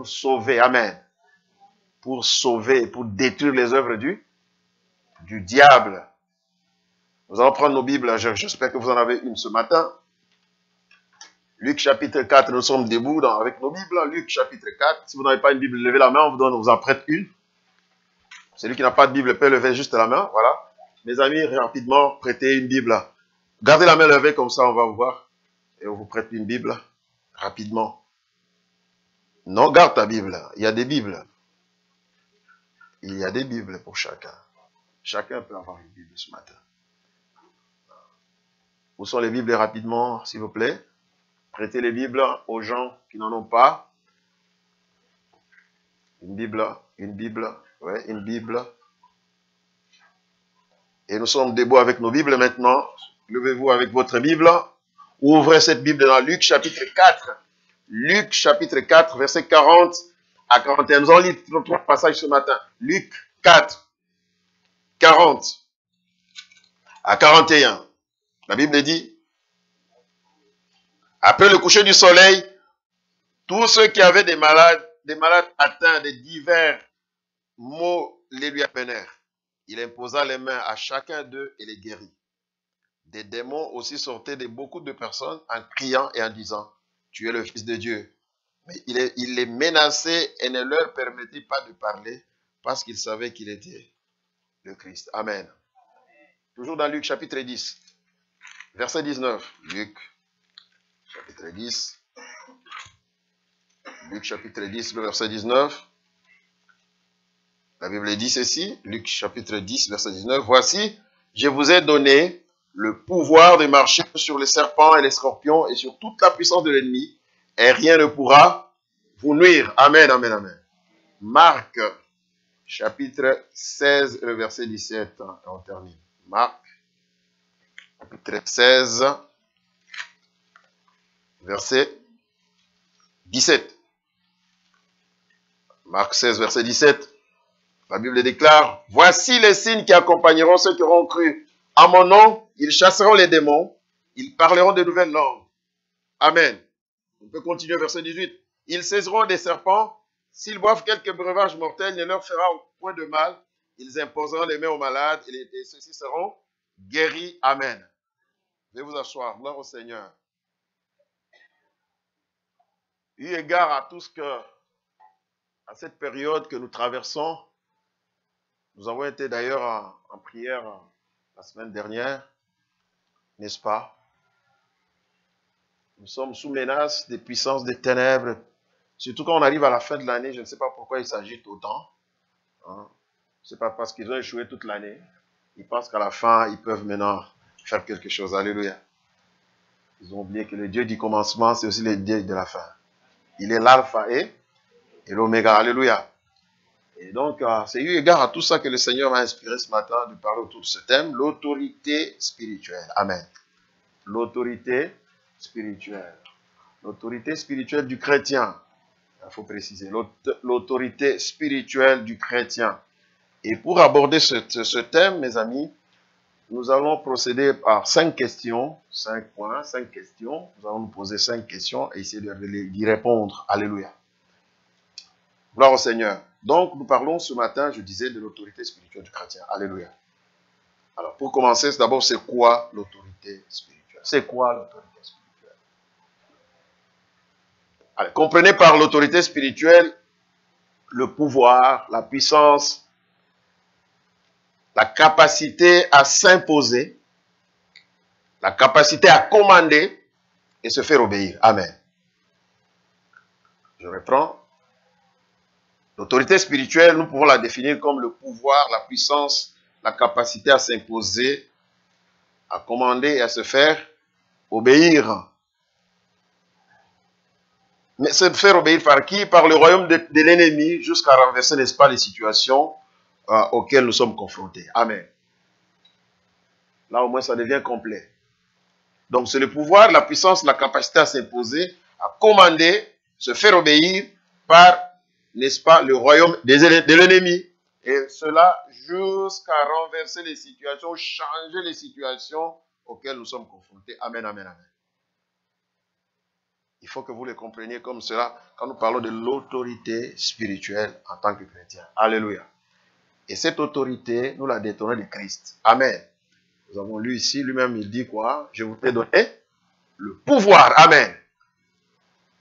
pour sauver, amen, pour sauver, pour détruire les œuvres du diable. Nous allons prendre nos Bibles, j'espère que vous en avez une ce matin. Luc chapitre 4, nous sommes debout avec nos Bibles. Luc chapitre 4, si vous n'avez pas une Bible, levez la main, on vous en prête une. Celui qui n'a pas de Bible peut lever juste la main, voilà. Mes amis, rapidement, prêtez une Bible. Gardez la main levée, comme ça on va vous voir. Et on vous prête une Bible, rapidement. Non, garde ta Bible, il y a des Bibles. Il y a des Bibles pour chacun. Chacun peut avoir une Bible ce matin. Où sont les Bibles rapidement, s'il vous plaît? Prêtez les Bibles aux gens qui n'en ont pas. Une Bible, ouais, une Bible. Et nous sommes debout avec nos Bibles maintenant. Levez-vous avec votre Bible. Ouvrez cette Bible dans Luc chapitre 4. Luc chapitre 4, verset 40 à 41. Nous allons lire trois passages ce matin. Luc 4, 40 à 41. La Bible dit: après le coucher du soleil, tous ceux qui avaient des malades atteints de divers maux les lui appenèrent. Il imposa les mains à chacun d'eux et les guérit. Des démons aussi sortaient de beaucoup de personnes en criant et en disant: tu es le Fils de Dieu. Mais il les menaçait et ne leur permettait pas de parler parce qu'ils savaient qu'il était le Christ. Amen. Toujours dans Luc chapitre 10, verset 19. Luc chapitre 10. Luc chapitre 10, le verset 19. La Bible dit ceci, Luc chapitre 10, verset 19. Voici, je vous ai donné le pouvoir de marcher sur les serpents et les scorpions et sur toute la puissance de l'ennemi, et rien ne pourra vous nuire. Amen, amen, amen. Marc chapitre 16, le verset 17. On termine. Marc chapitre 16, verset 17. Marc 16, verset 17. La Bible déclare: voici les signes qui accompagneront ceux qui auront cru. À mon nom, ils chasseront les démons, ils parleront de nouvelles langues. Amen. On peut continuer, verset 18. Ils saisiront des serpents, s'ils boivent quelques breuvages mortels, ne leur fera point de mal. Ils imposeront les mains aux malades et ceux-ci seront guéris. Amen. Veuillez vous asseoir. Gloire au Seigneur. Eu égard à tout ce que, à cette période que nous traversons, nous avons été d'ailleurs en prière la semaine dernière, n'est-ce pas? Nous sommes sous menace des puissances des ténèbres. Surtout quand on arrive à la fin de l'année, je ne sais pas pourquoi ils s'agitent autant. Hein? Ce n'est pas parce qu'ils ont échoué toute l'année. Ils pensent qu'à la fin, ils peuvent maintenant faire quelque chose. Alléluia. Ils ont oublié que le Dieu du commencement, c'est aussi le Dieu de la fin. Il est l'alpha et l'oméga. Alléluia. Et donc, c'est eu égard à tout ça que le Seigneur m'a inspiré ce matin de parler autour de ce thème, l'autorité spirituelle. Amen. L'autorité spirituelle. L'autorité spirituelle du chrétien. Il faut préciser. L'autorité spirituelle du chrétien. Et pour aborder ce thème, mes amis, nous allons procéder par 5 questions, 5 points, 5 questions. Nous allons nous poser 5 questions et essayer d'y répondre. Alléluia. Gloire au Seigneur. Donc, nous parlons ce matin, je disais, de l'autorité spirituelle du chrétien. Alléluia. Alors, pour commencer, d'abord, c'est quoi l'autorité spirituelle? C'est quoi l'autorité spirituelle? Allez, comprenez par l'autorité spirituelle le pouvoir, la puissance, la capacité à s'imposer, la capacité à commander et se faire obéir. Amen. Je reprends. L'autorité spirituelle, nous pouvons la définir comme le pouvoir, la puissance, la capacité à s'imposer, à commander et à se faire obéir. Mais se faire obéir par qui? Par le royaume de l'ennemi, jusqu'à renverser, n'est-ce pas, les situations auxquelles nous sommes confrontés. Amen. Là, au moins, ça devient complet. Donc, c'est le pouvoir, la puissance, la capacité à s'imposer, à commander, se faire obéir par, n'est-ce pas, le royaume de l'ennemi. Et cela jusqu'à renverser les situations, changer les situations auxquelles nous sommes confrontés. Amen, amen, amen. Il faut que vous le compreniez comme cela quand nous parlons de l'autorité spirituelle en tant que chrétien. Alléluia. Et cette autorité, nous la détenons de Christ. Amen. Nous avons lu ici, lui-même il dit quoi? Je vous ai donné le pouvoir. Amen.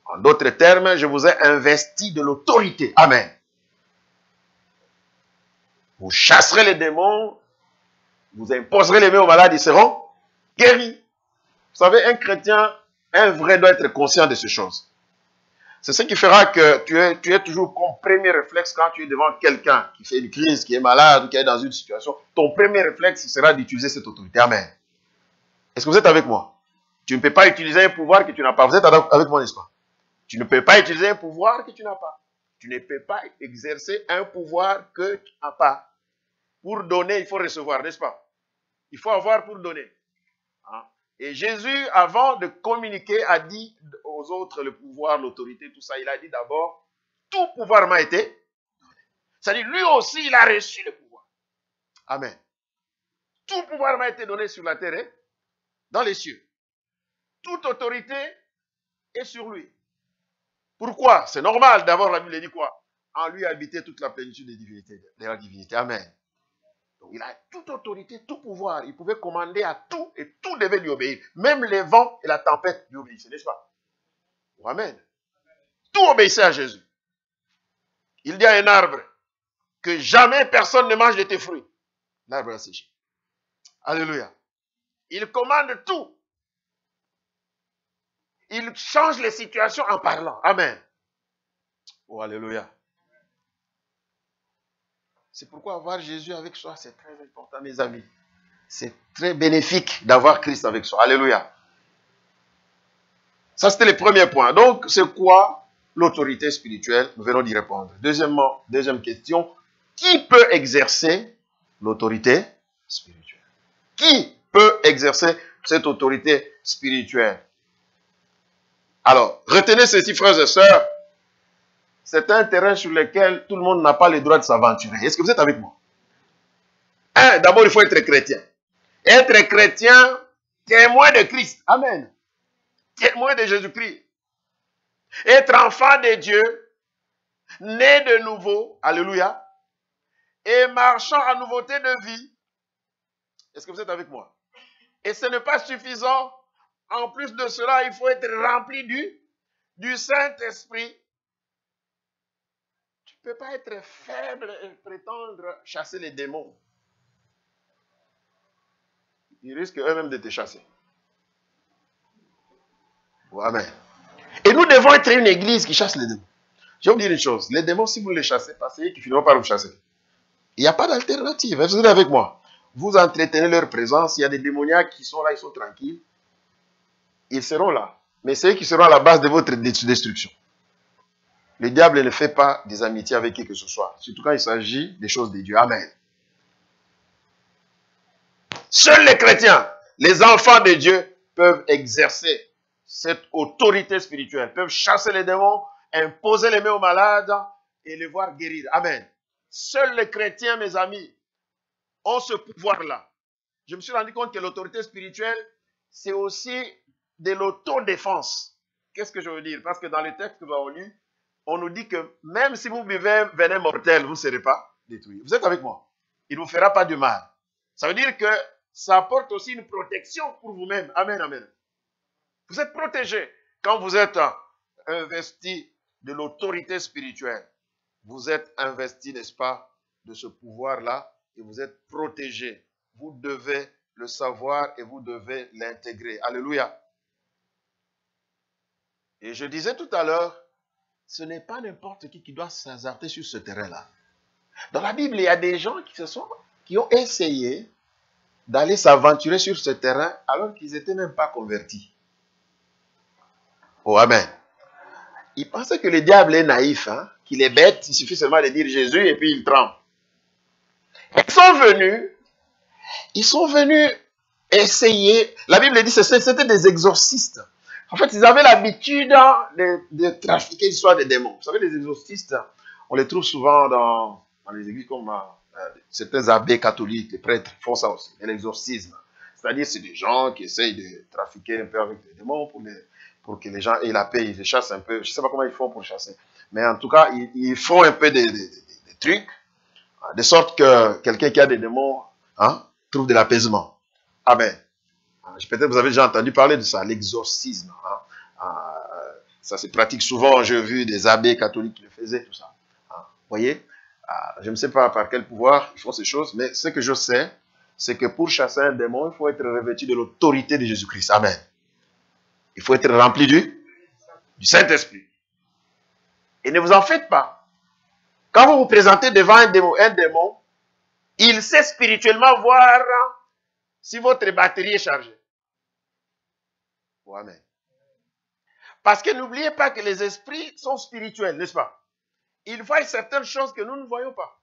En d'autres termes, je vous ai investi de l'autorité. Amen. Vous chasserez les démons, vous imposerez les mains aux malades, ils seront guéris. Vous savez, un chrétien, un vrai doit être conscient de ces choses. C'est ce qui fera que tu es toujours comme premier réflexe quand tu es devant quelqu'un qui fait une crise, qui est malade, qui est dans une situation. Ton premier réflexe sera d'utiliser cette autorité. Amen. Est-ce que vous êtes avec moi? Tu ne peux pas utiliser un pouvoir que tu n'as pas. Vous êtes avec moi, n'est-ce pas? Tu ne peux pas utiliser un pouvoir que tu n'as pas. Tu ne peux pas exercer un pouvoir que tu n'as pas. Pour donner, il faut recevoir, n'est-ce pas? Il faut avoir pour donner. Hein? Et Jésus, avant de communiquer, a dit aux autres le pouvoir, l'autorité, tout ça. Il a dit d'abord, tout pouvoir m'a été donné. C'est-à-dire, lui aussi, il a reçu le pouvoir. Amen. Tout pouvoir m'a été donné sur la terre et dans les cieux. Toute autorité est sur lui. Pourquoi? C'est normal. D'abord, la Bible dit quoi? En lui habitait toute la plénitude de la divinité. Amen. Donc, il a toute autorité, tout pouvoir. Il pouvait commander à tout et tout devait lui obéir. Même les vents et la tempête lui obéissaient, n'est-ce pas? Amen. Tout obéissait à Jésus. Il dit à un arbre que jamais personne ne mange de tes fruits. L'arbre a séché. Alléluia. Il commande tout. Il change les situations en parlant. Amen. Oh, alléluia. C'est pourquoi avoir Jésus avec soi, c'est très important, mes amis. C'est très bénéfique d'avoir Christ avec soi. Alléluia. Ça, c'était le premier point. Donc, c'est quoi l'autorité spirituelle? Nous venons d'y répondre. Deuxièmement, deuxième question. Qui peut exercer l'autorité spirituelle? Qui peut exercer cette autorité spirituelle? Alors, retenez ceci, frères et sœurs. C'est un terrain sur lequel tout le monde n'a pas le droit de s'aventurer. Est-ce que vous êtes avec moi? D'abord, il faut être chrétien. Être chrétien, témoin de Christ. Amen. Témoin de Jésus-Christ. Être enfant de Dieu, né de nouveau. Alléluia. Et marchant en nouveauté de vie. Est-ce que vous êtes avec moi? Et ce n'est pas suffisant. En plus de cela, il faut être rempli du Saint-Esprit. Tu ne peux pas être faible et prétendre chasser les démons. Ils risquent eux-mêmes de te chasser. Amen. Et nous devons être une église qui chasse les démons. Je vais vous dire une chose. Les démons, si vous ne les chassez pas, c'est eux qui finiront par vous chasser. Il n'y a pas d'alternative. Vous êtes avec moi? Vous entretenez leur présence. Il y a des démoniaques qui sont là, ils sont tranquilles. Ils seront là. Mais c'est eux qui seront à la base de votre destruction. Le diable ne fait pas des amitiés avec qui que ce soit. Surtout quand il s'agit des choses de Dieu. Amen. Seuls les chrétiens, les enfants de Dieu, peuvent exercer cette autorité spirituelle. Peuvent chasser les démons, imposer les mains aux malades et les voir guérir. Amen. Seuls les chrétiens, mes amis, ont ce pouvoir-là. Je me suis rendu compte que l'autorité spirituelle, c'est aussi de l'autodéfense. Qu'est-ce que je veux dire? Parce que dans les textes que nous avons lus, on nous dit que même si vous buvez un venin mortel, vous ne serez pas détruit. Vous êtes avec moi? Il ne vous fera pas du mal. Ça veut dire que ça apporte aussi une protection pour vous-même. Amen, amen. Vous êtes protégé quand vous êtes investi de l'autorité spirituelle. Vous êtes investi, n'est-ce pas, de ce pouvoir-là et vous êtes protégé. Vous devez le savoir et vous devez l'intégrer. Alléluia. Et je disais tout à l'heure, ce n'est pas n'importe qui doit s'hasarder sur ce terrain-là. Dans la Bible, il y a des gens qui ont essayé d'aller s'aventurer sur ce terrain alors qu'ils n'étaient même pas convertis. Oh, amen. Ils pensaient que le diable est naïf, hein, qu'il est bête, il suffit seulement de dire Jésus et puis il tremble. Ils sont venus essayer. La Bible dit que c'était des exorcistes. En fait, ils avaient l'habitude de trafiquer l'histoire des démons. Vous savez, les exorcistes, on les trouve souvent dans les églises comme certains abbés catholiques, les prêtres font ça aussi, l'exorcisme. C'est-à-dire, c'est des gens qui essayent de trafiquer un peu avec les démons pour que les gens aient la paix, ils les chassent un peu. Je ne sais pas comment ils font pour chasser. Mais en tout cas, ils font un peu des trucs, de sorte que quelqu'un qui a des démons trouve de l'apaisement. Amen. Peut-être vous avez déjà entendu parler de ça, l'exorcisme. Ça se pratique souvent, j'ai vu des abbés catholiques qui le faisaient, tout ça. Vous voyez, je ne sais pas par quel pouvoir ils font ces choses, mais ce que je sais, c'est que pour chasser un démon, il faut être revêtu de l'autorité de Jésus-Christ. Amen. Il faut être rempli du Saint-Esprit. Et ne vous en faites pas. Quand vous vous présentez devant un démon, il sait spirituellement voir si votre batterie est chargée. Oh, amen. Parce que n'oubliez pas que les esprits sont spirituels, n'est-ce pas? Ils voient certaines choses que nous ne voyons pas.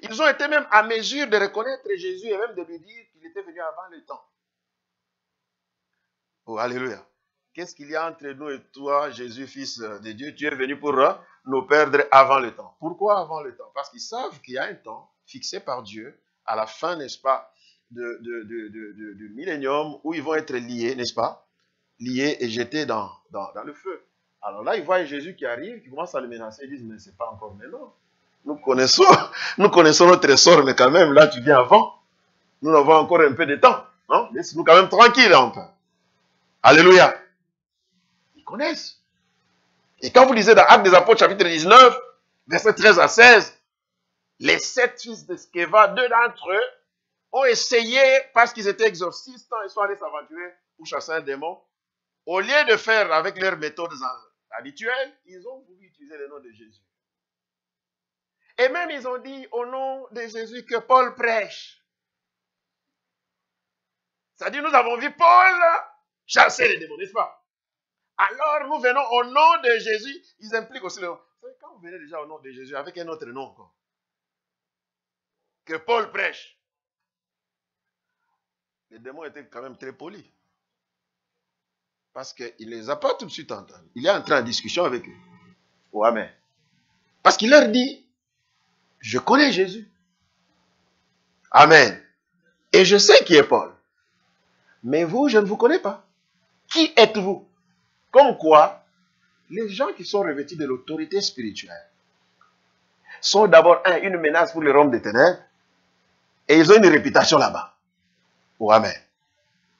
Ils ont été même à mesure de reconnaître Jésus et même de lui dire qu'il était venu avant le temps. Oh, alléluia. Qu'est-ce qu'il y a entre nous et toi, Jésus, Fils de Dieu? Tu es venu pour nous perdre avant le temps. Pourquoi avant le temps? Parce qu'ils savent qu'il y a un temps fixé par Dieu, à la fin, n'est-ce pas, du millénium, où ils vont être liés, n'est-ce pas? Liés et jetés dans le feu. Alors là, ils voient Jésus qui arrive, qui commence à le menacer. Ils disent, mais c'est pas encore maintenant. Nous connaissons notre sort, mais quand même, là, tu viens avant. Nous avons encore un peu de temps. Non? Laisse-nous quand même tranquilles, enfin. Alléluia. Ils connaissent. Et quand vous lisez dans Actes des Apôtres, chapitre 19, versets 13 à 16, les 7 fils de Sceva, 2 d'entre eux, ont essayé, parce qu'ils étaient exorcistes, ils sont allés s'aventurer pour chasser un démon. Au lieu de faire avec leurs méthodes habituelles, ils ont voulu utiliser le nom de Jésus. Et même ils ont dit au nom de Jésus que Paul prêche. C'est-à-dire, nous avons vu Paul chasser les démons, n'est-ce pas? Alors, nous venons au nom de Jésus. Ils impliquent aussi le nom. Quand vous venez déjà au nom de Jésus, avec un autre nom encore, que Paul prêche, les démons étaient quand même très polis. Parce qu'il ne les a pas tout de suite entendus. Il est entré en discussion avec eux. Oh, amen. Parce qu'il leur dit, je connais Jésus. Amen. Et je sais qui est Paul. Mais vous, je ne vous connais pas. Qui êtes-vous? Comme quoi, les gens qui sont revêtus de l'autorité spirituelle sont d'abord, une menace pour les royaumes des ténèbres, et ils ont une réputation là-bas. Oh, amen.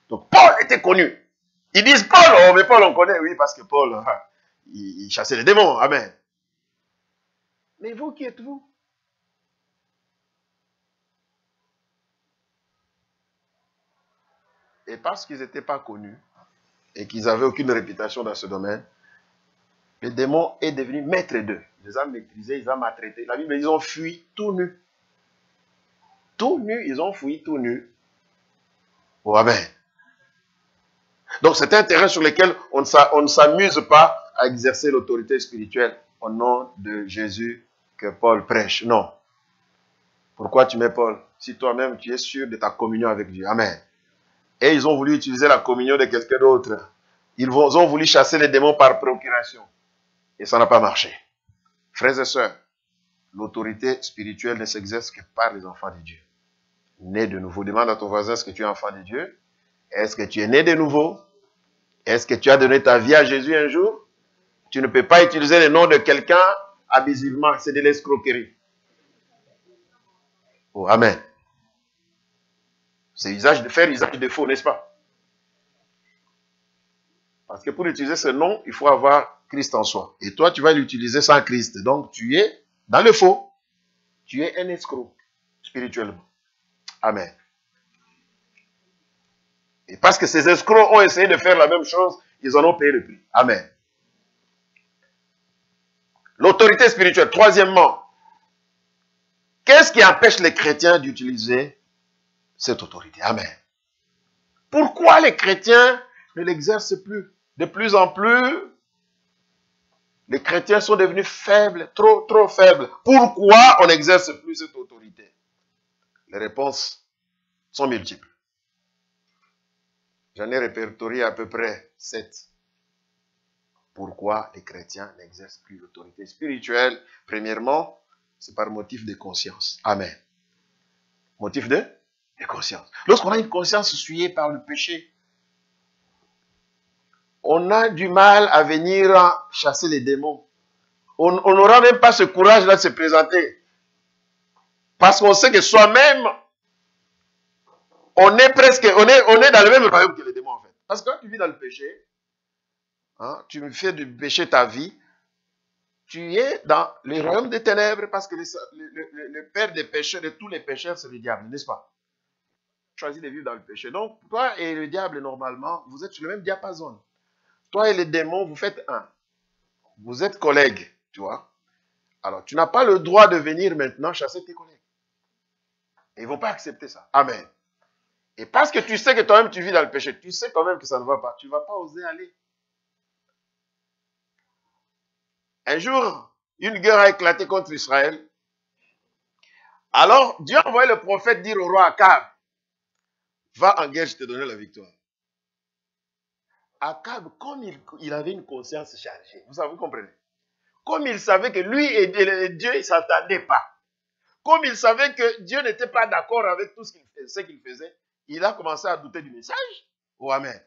Donc, Paul était connu. Ils disent Paul, oh, mais Paul on connaît, oui, parce que Paul, il chassait les démons, amen. Mais vous, qui êtes-vous? Et parce qu'ils n'étaient pas connus, et qu'ils n'avaient aucune réputation dans ce domaine, le démon est devenu maître d'eux. Il les a maîtrisés, ils ont maltraités. La Bible dit, ils ont fui tout nus. Tout nus, ils ont fui tout nus. Oh, amen. Donc c'est un terrain sur lequel on ne s'amuse pas à exercer l'autorité spirituelle au nom de Jésus que Paul prêche. Non. Pourquoi tu mets Paul? Si toi-même tu es sûr de ta communion avec Dieu. Amen. Et ils ont voulu utiliser la communion de quelqu'un d'autre. Ils ont voulu chasser les démons par procuration. Et ça n'a pas marché. Frères et sœurs, l'autorité spirituelle ne s'exerce que par les enfants de Dieu. Né de nouveau. Demande à ton voisin, est-ce que tu es enfant de Dieu? Est-ce que tu es né de nouveau? Est-ce que tu as donné ta vie à Jésus un jour? Tu ne peux pas utiliser le nom de quelqu'un abusivement. C'est de l'escroquerie. Oh, amen. C'est faire usage de faux, n'est-ce pas? Parce que pour utiliser ce nom, il faut avoir Christ en soi. Et toi, tu vas l'utiliser sans Christ. Donc, tu es dans le faux. Tu es un escroc, spirituellement. Amen. Et parce que ces escrocs ont essayé de faire la même chose, ils en ont payé le prix. Amen. L'autorité spirituelle. Troisièmement, qu'est-ce qui empêche les chrétiens d'utiliser cette autorité? Amen. Pourquoi les chrétiens ne l'exercent plus? De plus en plus, les chrétiens sont devenus faibles, trop faibles. Pourquoi on n'exerce plus cette autorité? Les réponses sont multiples. J'en ai répertorié à peu près 7. Pourquoi les chrétiens n'exercent plus l'autorité spirituelle? Premièrement, c'est par motif de conscience. Amen. Motif de conscience. Lorsqu'on a une conscience souillée par le péché, On a du mal à venir chasser les démons. On n'aura même pas ce courage-là de se présenter. Parce qu'on sait que soi-même, on est dans le même royaume que les démons en fait. Parce que quand tu vis dans le péché, hein, tu fais du péché ta vie, tu es dans le royaume des ténèbres parce que le père des pécheurs, de tous les pécheurs, c'est le diable, n'est-ce pas? Tu choisis de vivre dans le péché. Donc, toi et le diable, normalement, vous êtes sur le même diapason. Toi et les démons, vous faites un. Vous êtes collègues, tu vois. Alors, tu n'as pas le droit de venir maintenant chasser tes collègues. Ils ne vont pas accepter ça. Amen. Et parce que tu sais que toi-même tu vis dans le péché, tu sais quand même que ça ne va pas. Tu ne vas pas oser aller. Un jour, une guerre a éclaté contre Israël. Alors, Dieu a envoyé le prophète dire au roi Akab, va en guerre, je te donnerai la victoire. Akab, comme il avait une conscience chargée, vous comprenez? Comme il savait que lui et Dieu, ils ne s'entendaient pas. Comme il savait que Dieu n'était pas d'accord avec tout ce qu'il faisait, il a commencé à douter du message. Oh, amen.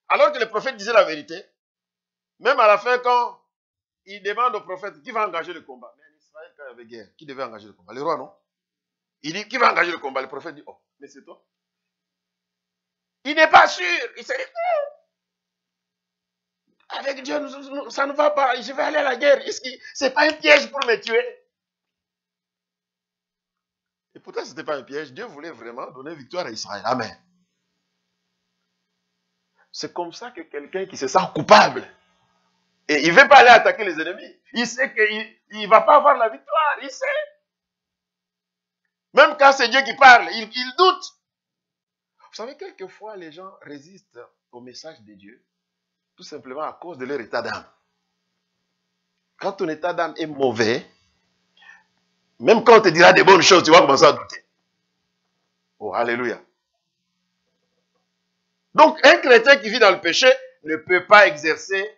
Alors que le prophète disait la vérité, même à la fin, quand il demande au prophète qui va engager le combat. Mais en Israël, quand il y avait guerre, qui devait engager le combat? Le roi, non? Il dit, qui va engager le combat? Le prophète dit, oh, mais c'est toi. Il n'est pas sûr. Il se dit, avec Dieu, ça ne va pas. Je vais aller à la guerre. Ce n'est pas un piège pour me tuer. Et pourtant, ce n'était pas un piège. Dieu voulait vraiment donner victoire à Israël. Amen. C'est comme ça que quelqu'un qui se sent coupable, et il ne veut pas aller attaquer les ennemis, il sait qu'il ne va pas avoir la victoire. Il sait. Même quand c'est Dieu qui parle, il doute. Vous savez, quelquefois, les gens résistent au message de Dieu, tout simplement à cause de leur état d'âme. Quand ton état d'âme est mauvais, même quand on te dira des bonnes choses, tu vas commencer à douter. Oh, alléluia. Donc, un chrétien qui vit dans le péché ne peut pas exercer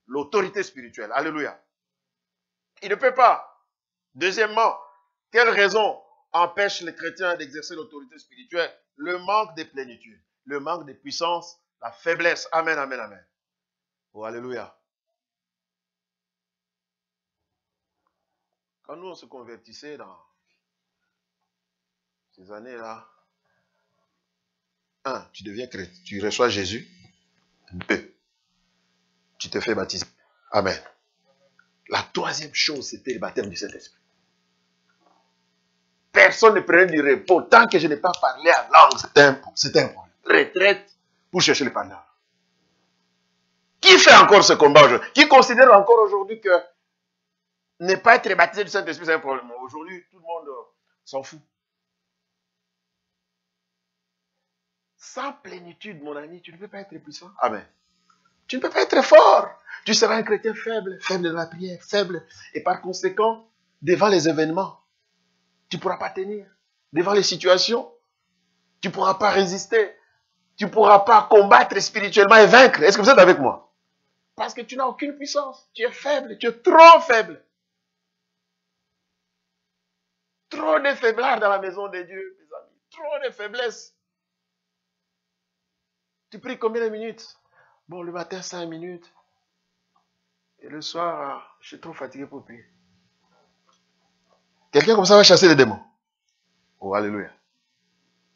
l'autorité spirituelle. Alléluia. Il ne peut pas. Deuxièmement, quelle raison empêche les chrétiens d'exercer l'autorité spirituelle? Le manque de plénitude, le manque de puissance, la faiblesse. Amen, amen, amen. Oh, alléluia. Quand nous, on se convertissait dans ces années-là, un, tu deviens chrétien, tu reçois Jésus. Deux, tu te fais baptiser. Amen. La troisième chose, c'était le baptême du Saint-Esprit. Personne ne prenait du repos tant que je n'ai pas parlé en langue. C'était un problème. Retraite pour chercher le parlant. Qui fait encore ce combat aujourd'hui? Qui considère encore aujourd'hui que ne pas être baptisé du Saint-Esprit, c'est un problème? Aujourd'hui, tout le monde s'en fout. Sans plénitude, mon ami, tu ne peux pas être puissant. Amen. Tu ne peux pas être fort. Tu seras un chrétien faible, faible de la prière, faible. Et par conséquent, devant les événements, tu ne pourras pas tenir. Devant les situations, tu ne pourras pas résister. Tu ne pourras pas combattre spirituellement et vaincre. Est-ce que vous êtes avec moi? Parce que tu n'as aucune puissance. Tu es faible. Tu es trop faible. Trop de faiblesse dans la maison de Dieu, mes amis. Trop de faiblesse. Tu pries combien de minutes? Bon, le matin, 5 minutes. Et le soir, je suis trop fatigué pour prier. Quelqu'un comme ça va chasser les démons. Oh, alléluia.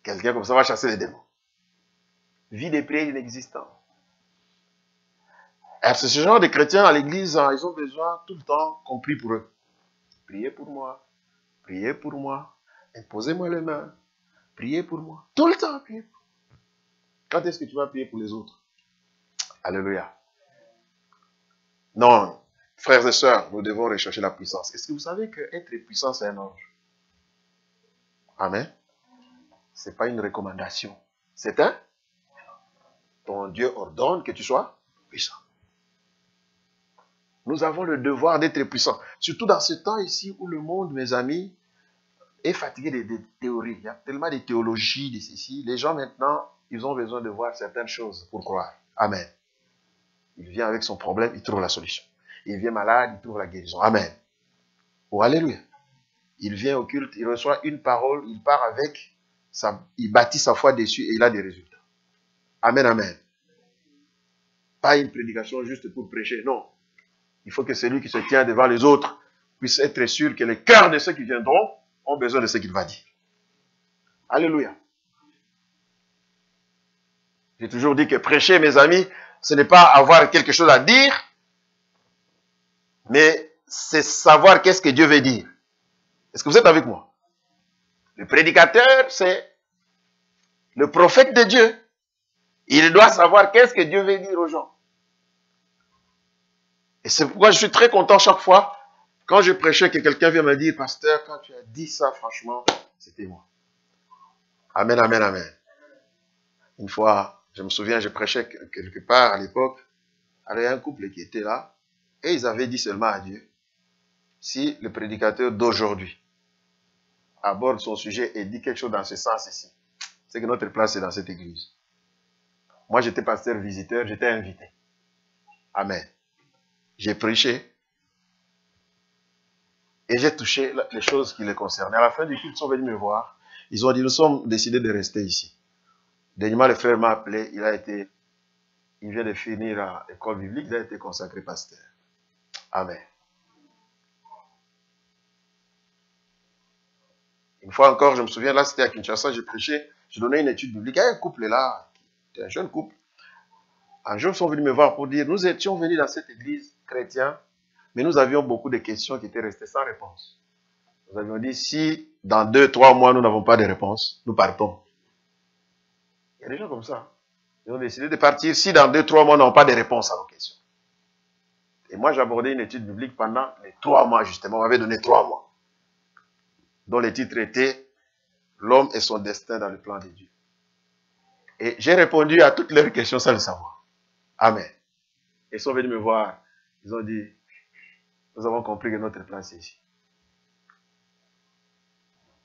Quelqu'un comme ça va chasser les démons. Vie de prière inexistante. C'est ce genre de chrétiens à l'église, ils ont besoin tout le temps qu'on prie pour eux. Priez pour moi. Priez pour moi. Imposez-moi les mains. Priez pour moi. Tout le temps, priez. Quand est-ce que tu vas prier pour les autres? Alléluia. Non, frères et sœurs, nous devons rechercher la puissance. Est-ce que vous savez qu'être puissant, c'est un ange? Amen. Ce n'est pas une recommandation. C'est un. Ton Dieu ordonne que tu sois puissant. Nous avons le devoir d'être puissants. Surtout dans ce temps ici où le monde, mes amis, est fatigué des théories. Il y a tellement de théologies, de ceci. Les gens maintenant, ils ont besoin de voir certaines choses pour croire. Amen. Il vient avec son problème, il trouve la solution. Il vient malade, il trouve la guérison. Amen. Oh, alléluia. Il vient au culte, il reçoit une parole, il part avec, il bâtit sa foi dessus et il a des résultats. Amen, amen. Pas une prédication juste pour prêcher, non. Il faut que celui qui se tient devant les autres puisse être sûr que les cœurs de ceux qui viendront ont besoin de ce qu'il va dire. Alléluia. J'ai toujours dit que prêcher, mes amis, ce n'est pas avoir quelque chose à dire, mais c'est savoir qu'est-ce que Dieu veut dire. Est-ce que vous êtes avec moi? Le prédicateur, c'est le prophète de Dieu. Il doit savoir qu'est-ce que Dieu veut dire aux gens. Et c'est pourquoi je suis très content chaque fois, quand je prêchais, que quelqu'un vient me dire, pasteur, quand tu as dit ça, franchement, c'était moi. Amen, amen, amen. Une fois, je me souviens, je prêchais quelque part à l'époque, alors il y a un couple qui était là, et ils avaient dit seulement à Dieu, si le prédicateur d'aujourd'hui aborde son sujet et dit quelque chose dans ce sens ici, c'est que notre place est dans cette église. Moi, j'étais pasteur visiteur, j'étais invité. Amen. J'ai prêché et j'ai touché les choses qui les concernaient. À la fin du culte, ils sont venus me voir. Ils ont dit, nous sommes décidés de rester ici. Dernièrement, le frère m'a appelé, il vient de finir à l'école biblique, il a été consacré pasteur. Amen. Une fois encore, je me souviens, là, c'était à Kinshasa, j'ai prêché, j'ai donné une étude biblique. Il y a un couple là, c'était un jeune couple. Un jour, ils sont venus me voir pour dire, nous étions venus dans cette église chrétienne, mais nous avions beaucoup de questions qui étaient restées sans réponse. Nous avions dit, si dans 2-3 mois, nous n'avons pas de réponse, nous partons. Il y a des gens comme ça. Ils ont décidé de partir si dans 2-3 mois, nous n'avons pas de réponse à nos questions. Et moi, j'abordais une étude biblique pendant les 3 mois, justement. On m'avait donné 3 mois. Dont le titre était « L'homme et son destin dans le plan de Dieu ». Et j'ai répondu à toutes leurs questions sans le savoir. Amen. Ils sont venus me voir. Ils ont dit, nous avons compris que notre place est ici.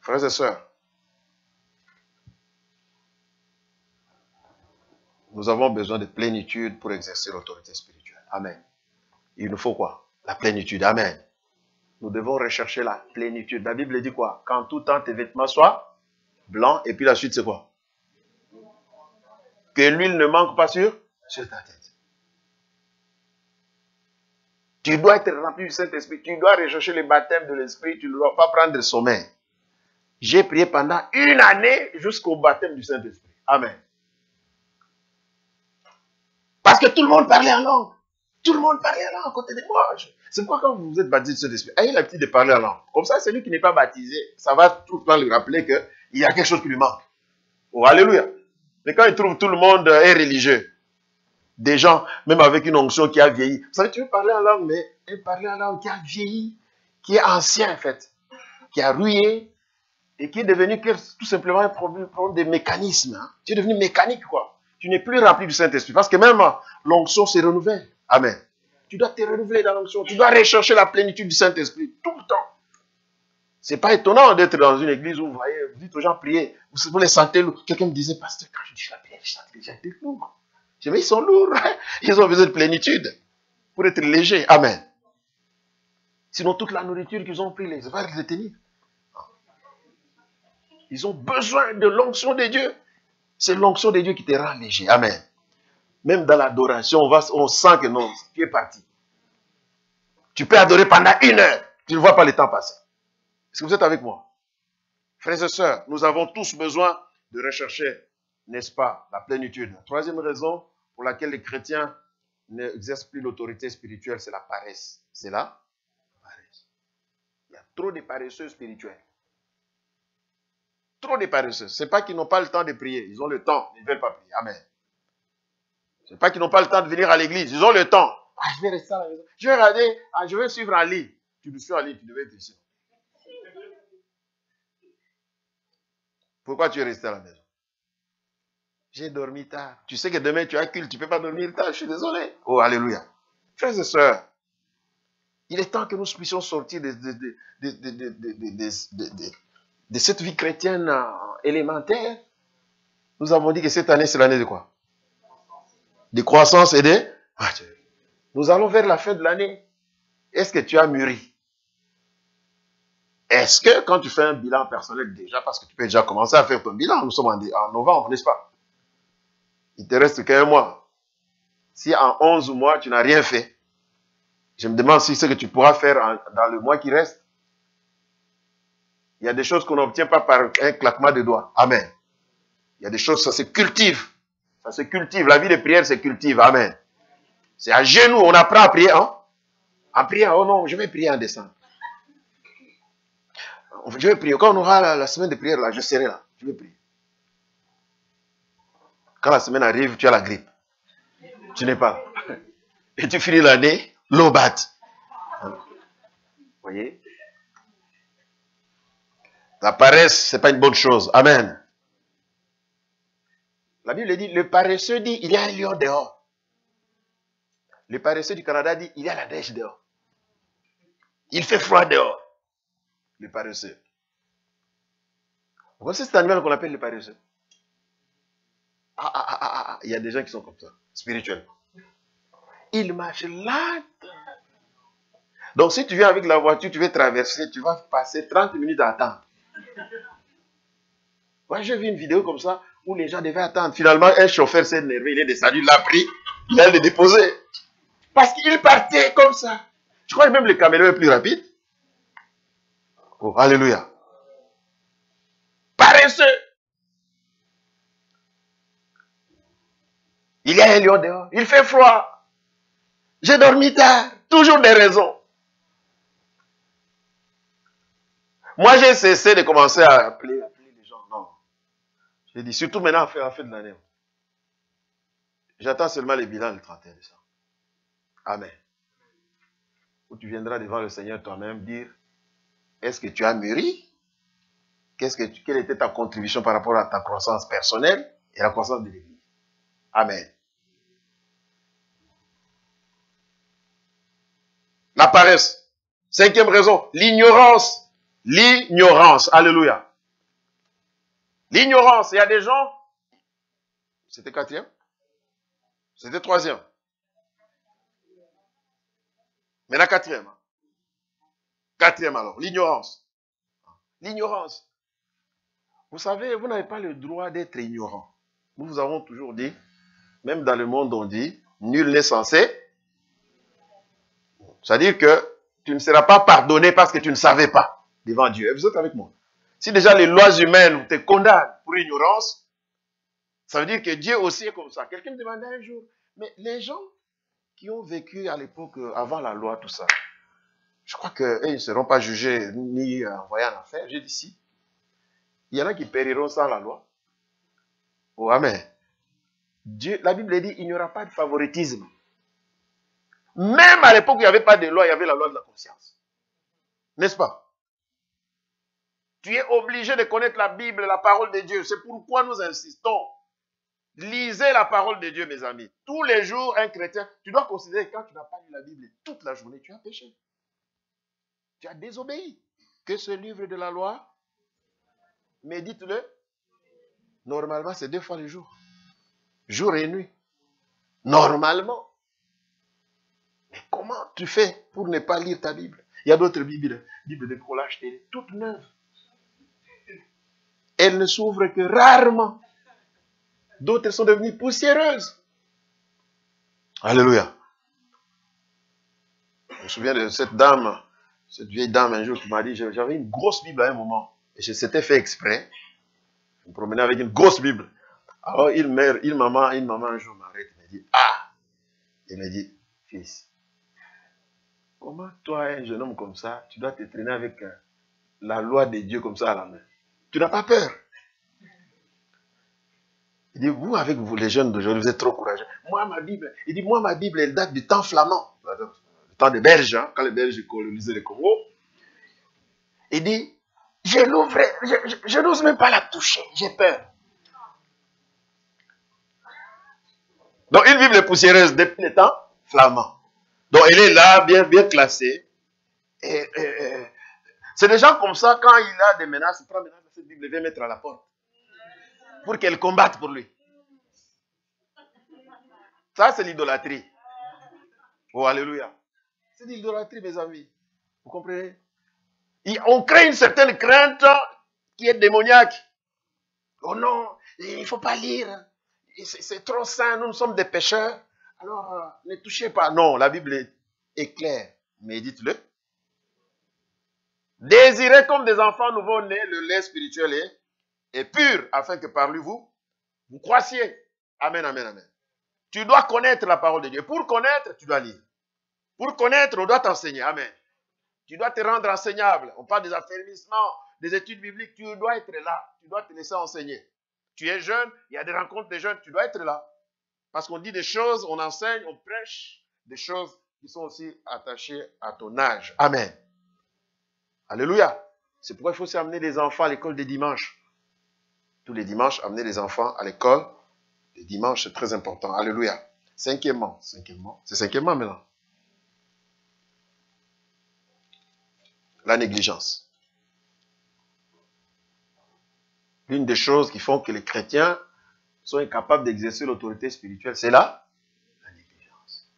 Frères et sœurs, nous avons besoin de plénitude pour exercer l'autorité spirituelle. Amen. Il nous faut quoi? La plénitude. Amen. Nous devons rechercher la plénitude. La Bible dit quoi? Qu'en tout temps tes vêtements soient blancs. Et puis la suite c'est quoi? Que l'huile ne manque pas sur ta tête. Tu dois être rempli du Saint-Esprit. Tu dois rechercher le baptême de l'Esprit. Tu ne dois pas prendre de sommeil. J'ai prié pendant 1 année jusqu'au baptême du Saint-Esprit. Amen. Parce que tout le monde parlait en langue. Tout le monde parlait en langue à côté de moi. C'est pourquoi quand vous êtes baptisé du Saint-Esprit, ayez l'habitude de parler en langue. Comme ça, celui qui n'est pas baptisé, ça va tout le temps lui rappeler qu'il y a quelque chose qui lui manque. Oh, alléluia. Mais quand il trouve tout le monde est religieux, des gens, même avec une onction qui a vieilli. Vous savez, tu veux parler en langue, mais parler en langue qui a vieilli, qui est ancien en fait, qui a rouillé, et qui est devenu tout simplement un problème de mécanisme. Hein. Tu es devenu mécanique, quoi. Tu n'es plus rempli du Saint-Esprit. Parce que même l'onction se renouvelle. Amen. Tu dois te renouveler dans l'onction. Tu dois rechercher la plénitude du Saint-Esprit tout le temps. C'est pas étonnant d'être dans une église où vous voyez, vous dites aux gens prier, vous les sentez lourds. Quelqu'un me disait, pasteur, quand je dis la prière, je sens que les gens étaient lourds. Je dis, mais ils sont lourds. Ils ont besoin de plénitude pour être légers. Amen. Sinon, toute la nourriture qu'ils ont pris, ils ne vont pas les retenir. Ils ont besoin de l'onction de Dieu. C'est l'onction de Dieu qui te rend léger. Amen. Même dans l'adoration, on sent que non, tu es parti. Tu peux adorer pendant 1 heure. Tu ne vois pas le temps passer. Est-ce que vous êtes avec moi? Frères et sœurs, nous avons tous besoin de rechercher, n'est-ce pas, la plénitude. La troisième raison pour laquelle les chrétiens n'exercent plus l'autorité spirituelle, c'est la paresse. C'est la paresse. Il y a trop de paresseux spirituels. Trop de paresseux. Ce n'est pas qu'ils n'ont pas le temps de prier. Ils ont le temps, mais ils ne veulent pas prier. Amen. Ce n'est pas qu'ils n'ont pas le temps de venir à l'église. Ils ont le temps. Ah, je vais rester à la maison. Je vais regarder. Ah, je vais suivre en ligne. Tu me suis en ligne, tu devais être ici. Pourquoi tu es resté à la maison? J'ai dormi tard. Tu sais que demain tu as culte, tu ne peux pas dormir tard. Je suis désolé. Oh, alléluia. Frères et sœurs, il est temps que nous puissions sortir de cette vie chrétienne élémentaire. Nous avons dit que cette année, c'est l'année de quoi? De croissance et de... Nous allons vers la fin de l'année. Est-ce que tu as mûri? Est-ce que quand tu fais un bilan personnel déjà, parce que tu peux déjà commencer à faire ton bilan, nous sommes en novembre, n'est-ce pas? Il te reste qu'1 mois. Si en 11 mois, tu n'as rien fait, je me demande si ce que tu pourras faire dans le mois qui reste. Il y a des choses qu'on n'obtient pas par un claquement de doigts. Amen. Il y a des choses, ça se cultive. Ça se cultive. La vie de prière se cultive. Amen. C'est à genoux, on apprend à prier. Hein? À prier, oh non, je vais prier en décembre. Je vais prier. Quand on aura la semaine de prière, là, je serai là. Je vais prier. Quand la semaine arrive, tu as la grippe. Tu n'es pas. Et tu finis l'année, l'eau batte. Vous voyez? La paresse, ce n'est pas une bonne chose. Amen. La Bible dit, le paresseux dit, il y a un lion dehors. Le paresseux du Canada dit, il y a la neige dehors. Il fait froid dehors. Le paresseux. Vous connaissez cet animal qu'on appelle le paresseux? Il y a des gens qui sont comme ça, spirituels. Il marche là. Donc si tu viens avec la voiture, tu veux traverser, tu vas passer 30 minutes à attendre. Moi, j'ai vu une vidéo comme ça où les gens devaient attendre. Finalement, un chauffeur s'est énervé, il est descendu, il l'a pris, il a le déposé. Parce qu'il partait comme ça. Je crois que même le caméléon est plus rapide. Oh, alléluia. Paresseux. Il y a un lion dehors. Il fait froid. J'ai dormi tard. Toujours des raisons. Moi, j'ai cessé de commencer à appeler les gens. Non. J'ai dit, surtout maintenant, à la fin de l'année. J'attends seulement les bilans le 31 décembre. Amen. Où tu viendras devant le Seigneur toi-même dire, est-ce que tu as mûri? Quelle était ta contribution par rapport à ta croissance personnelle et la croissance de l'Église? Amen. La paresse. 5e raison, l'ignorance. L'ignorance. Alléluia. L'ignorance. Il y a des gens. C'était 4e? C'était 3e. Maintenant 4e. 4e alors. L'ignorance. L'ignorance. Vous savez, vous n'avez pas le droit d'être ignorant. Nous vous avons toujours dit, même dans le monde on dit, nul n'est censé. C'est-à-dire que tu ne seras pas pardonné parce que tu ne savais pas devant Dieu. Et vous êtes avec moi. Si déjà les lois humaines te condamnent pour ignorance, ça veut dire que Dieu aussi est comme ça. Quelqu'un me demandait un jour, mais les gens qui ont vécu à l'époque avant la loi, tout ça, je crois qu'ils ne seront pas jugés ni envoyés en enfer. J'ai dit si. Il y en a qui périront sans la loi. Oh, amen. Dieu, la Bible dit, il n'y aura pas de favoritisme. Même à l'époque où il n'y avait pas de loi, il y avait la loi de la conscience. N'est-ce pas? Tu es obligé de connaître la Bible, la parole de Dieu. C'est pourquoi nous insistons. Lisez la parole de Dieu, mes amis. Tous les jours, un chrétien, tu dois considérer que quand tu n'as pas lu la Bible toute la journée, tu as péché. Tu as désobéi. Que ce livre de la loi, médite-le. Normalement, c'est 2 fois le jour. Jour et nuit. Normalement. Mais comment tu fais pour ne pas lire ta Bible? Il y a d'autres Bibles de collage télé, toutes neuves. Elles ne s'ouvrent que rarement. D'autres sont devenues poussiéreuses. Alléluia. Je me souviens de cette dame, cette vieille dame un jour qui m'a dit, j'avais une grosse Bible à un moment. Et je s'était fait exprès. Je me promenais avec une grosse Bible. Alors une maman un jour m'arrête et me dit, ah! Il me dit, fils, comment toi, un jeune homme comme ça, tu dois te traîner avec la loi de Dieu comme ça à la main? Tu n'as pas peur? Il dit, vous, avec vous, les jeunes d'aujourd'hui, vous êtes trop courageux. Moi, ma Bible, elle date du temps flamand. Le temps des Belges, hein, quand les Belges colonisaient le Congo. Il dit, je n'ose même pas la toucher, j'ai peur. Donc, une Bible est poussiéreuse depuis le temps flamand. Donc, elle est là, bien classée. Et c'est des gens comme ça, quand il a des menaces, il prend menace de cette Bible, il vient mettre à la porte. Pour qu'elle combatte pour lui. Ça, c'est l'idolâtrie. Oh, alléluia. C'est l'idolâtrie, mes amis. Vous comprenez? On crée une certaine crainte qui est démoniaque. Oh non, il ne faut pas lire. C'est trop sain, nous sommes des pécheurs. Alors, ne touchez pas. Non, la Bible est claire. Médite-le. Désirez comme des enfants nouveau-nés le lait spirituel est pur, afin que par lui vous croissiez. Amen, amen, amen. Tu dois connaître la parole de Dieu. Pour connaître, tu dois lire. Pour connaître, on doit t'enseigner. Amen. Tu dois te rendre enseignable. On parle des affermissements, des études bibliques. Tu dois être là. Tu dois te laisser enseigner. Tu es jeune, il y a des rencontres de jeunes. Tu dois être là. Parce qu'on dit des choses, on enseigne, on prêche des choses qui sont aussi attachées à ton âge. Amen. Alléluia. C'est pourquoi il faut aussi amener les enfants à l'école des dimanches. Tous les dimanches, amener les enfants à l'école des dimanches, c'est très important. Alléluia. Cinquièmement. C'est cinquièmement maintenant. La négligence. L'une des choses qui font que les chrétiens sont incapables d'exercer l'autorité spirituelle, c'est la négligence.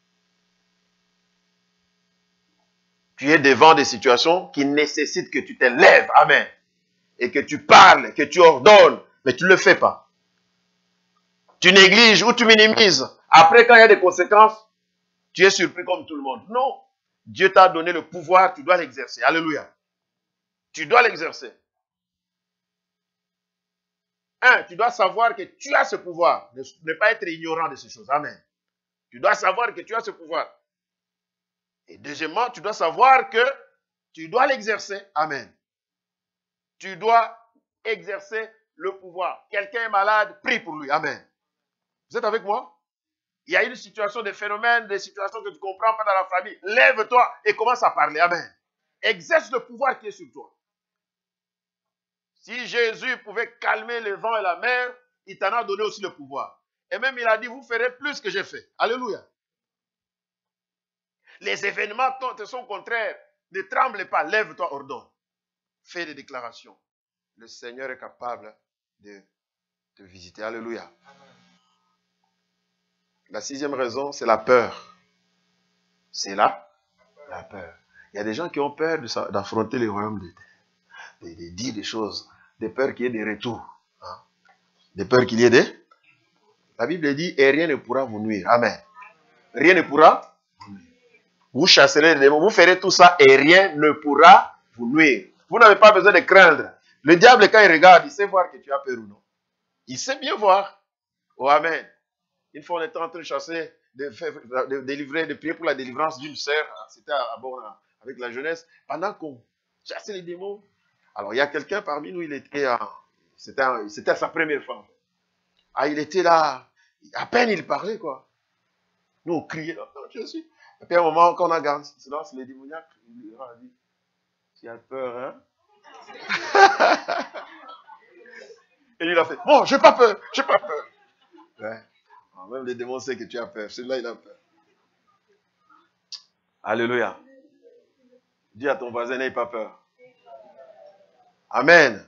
Tu es devant des situations qui nécessitent que tu te lèves, amen, et que tu parles, que tu ordonnes, mais tu ne le fais pas. Tu négliges ou tu minimises. Après, quand il y a des conséquences, tu es surpris comme tout le monde. Non. Dieu t'a donné le pouvoir, tu dois l'exercer. Alléluia. Tu dois l'exercer. Tu dois savoir que tu as ce pouvoir. Ne pas être ignorant de ces choses. Amen. Tu dois savoir que tu as ce pouvoir. Et deuxièmement, tu dois savoir que tu dois l'exercer. Amen. Tu dois exercer le pouvoir. Quelqu'un est malade, prie pour lui. Amen. Vous êtes avec moi? Il y a une situation, des phénomènes, des situations que tu ne comprends pas dans la famille. Lève-toi et commence à parler. Amen. Exerce le pouvoir qui est sur toi. Si Jésus pouvait calmer le vent et la mer, il t'en a donné aussi le pouvoir. Et même il a dit, vous ferez plus que j'ai fait. Alléluia. Les événements te sont contraires. Ne tremble pas, lève-toi, ordonne. Fais des déclarations. Le Seigneur est capable de te visiter. Alléluia. La sixième raison, c'est la peur. C'est la peur. Il y a des gens qui ont peur d'affronter le royaume de Dieu, de dire des choses, des peurs qu'il y ait des retours. Hein? Des peurs qu'il y ait des... La Bible dit, et rien ne pourra vous nuire. Amen. Rien ne pourra vous nuire. Vous chasserez les démons, vous ferez tout ça et rien ne pourra vous nuire. Vous n'avez pas besoin de craindre. Le diable, quand il regarde, il sait voir que tu as peur ou non. Il sait bien voir. Oh, amen. Une fois, on était en train de chasser, de délivrer, de prier pour la délivrance d'une sœur. C'était à bord avec la jeunesse. Pendant qu'on chassait les démons. Alors, il y a quelqu'un parmi nous, il était c'était sa première fois. Ah, il était là. À peine il parlait, quoi. Nous, on criait. Jésus. Et puis, à un moment, quand on a gardé silence, les démoniaques, il leur a dit, tu as peur, hein? Et il a fait, bon, j'ai pas peur, j'ai pas peur. Ouais. Alors, même les démons savent que tu as peur. Celui-là, il a peur. Alléluia. Dis à ton voisin, n'aie pas peur. Amen.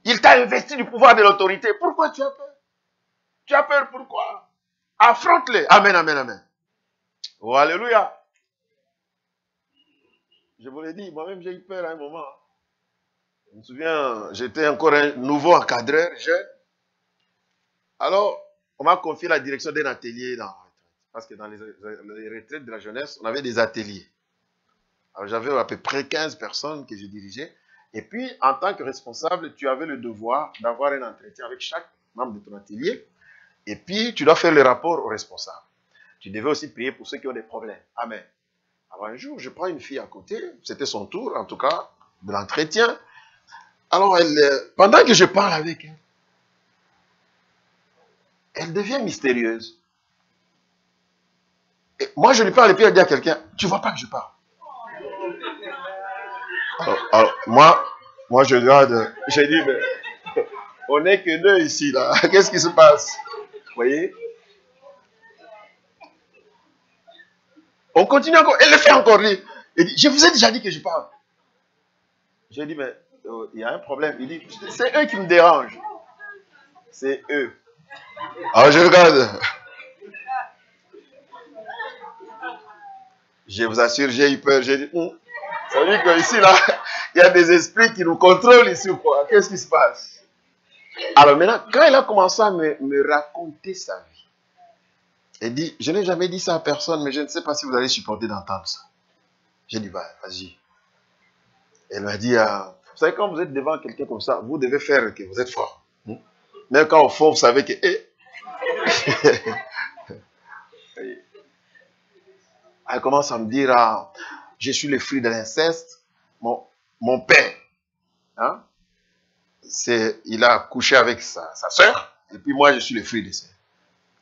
Il t'a investi du pouvoir de l'autorité. Pourquoi tu as peur? Tu as peur pourquoi? Affronte-les. Amen, amen, amen. Oh, alléluia. Je vous l'ai dit, moi-même j'ai eu peur à un moment. Je me souviens, j'étais encore un nouveau encadreur, jeune. Alors, on m'a confié la direction d'un atelier dans la retraite. Parce que dans les retraites de la jeunesse, on avait des ateliers. Alors, j'avais à peu près 15 personnes que je dirigeais. Et puis, en tant que responsable, tu avais le devoir d'avoir un entretien avec chaque membre de ton atelier. Et puis, tu dois faire le rapport au responsable. Tu devais aussi prier pour ceux qui ont des problèmes. Amen. Alors, un jour, je prends une fille à côté. C'était son tour, en tout cas, de l'entretien. Alors, pendant que je parle avec elle, elle devient mystérieuse. Et moi, je lui parle et puis elle dit à quelqu'un, tu ne vois pas que je parle. Alors, moi, je regarde, j'ai dit, mais on n'est que deux ici, là. Qu'est-ce qui se passe? Vous voyez? On continue encore. Elle le fait encore rire. Elle dit, je vous ai déjà dit que je parle. J'ai dit, mais il y a un problème. Il dit, c'est eux qui me dérangent. C'est eux. Alors je regarde. Je vous assure, j'ai eu peur. J'ai dit, ça veut dire qu'ici, là, il y a des esprits qui nous contrôlent ici ou quoi? Qu'est-ce qui se passe? Alors maintenant, quand elle a commencé à me raconter sa vie, Elle dit, je n'ai jamais dit ça à personne, mais je ne sais pas si vous allez supporter d'entendre ça. J'ai dit, bah, vas-y. Elle m'a dit, vous savez, quand vous êtes devant quelqu'un comme ça, vous devez faire que vous êtes fort. Même quand au fond, vous savez que... Elle commence à me dire, je suis le fruit de l'inceste. Mon père, hein, il a couché avec sa soeur, et puis moi, je suis le fruit de ça.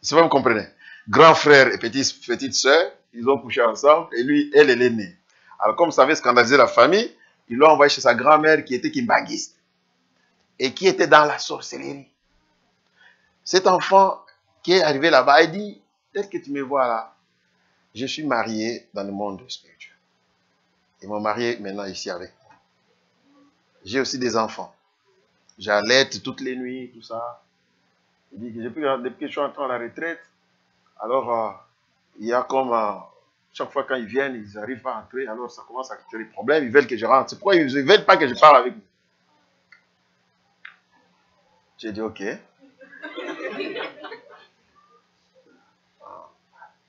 C'est pas, vous comprenez? Grand frère et petite soeur, ils ont couché ensemble, et lui, elle est née. Alors, comme ça avait scandalisé la famille, il l'a envoyé chez sa grand-mère qui était kimbaguiste et qui était dans la sorcellerie. Cet enfant qui est arrivé là-bas, il dit, peut-être que tu me vois là, je suis marié dans le monde spirituel. Ils m'ont marié maintenant ici avec moi. J'ai aussi des enfants. J'allaite toutes les nuits, tout ça. Il dit que depuis que je suis entré à la retraite, alors il y a comme chaque fois quand ils viennent, ils n'arrivent pas à entrer, alors ça commence à créer des problèmes, ils veulent que je rentre. C'est pourquoi ils ne veulent pas que je parle avec vous. J'ai dit ok.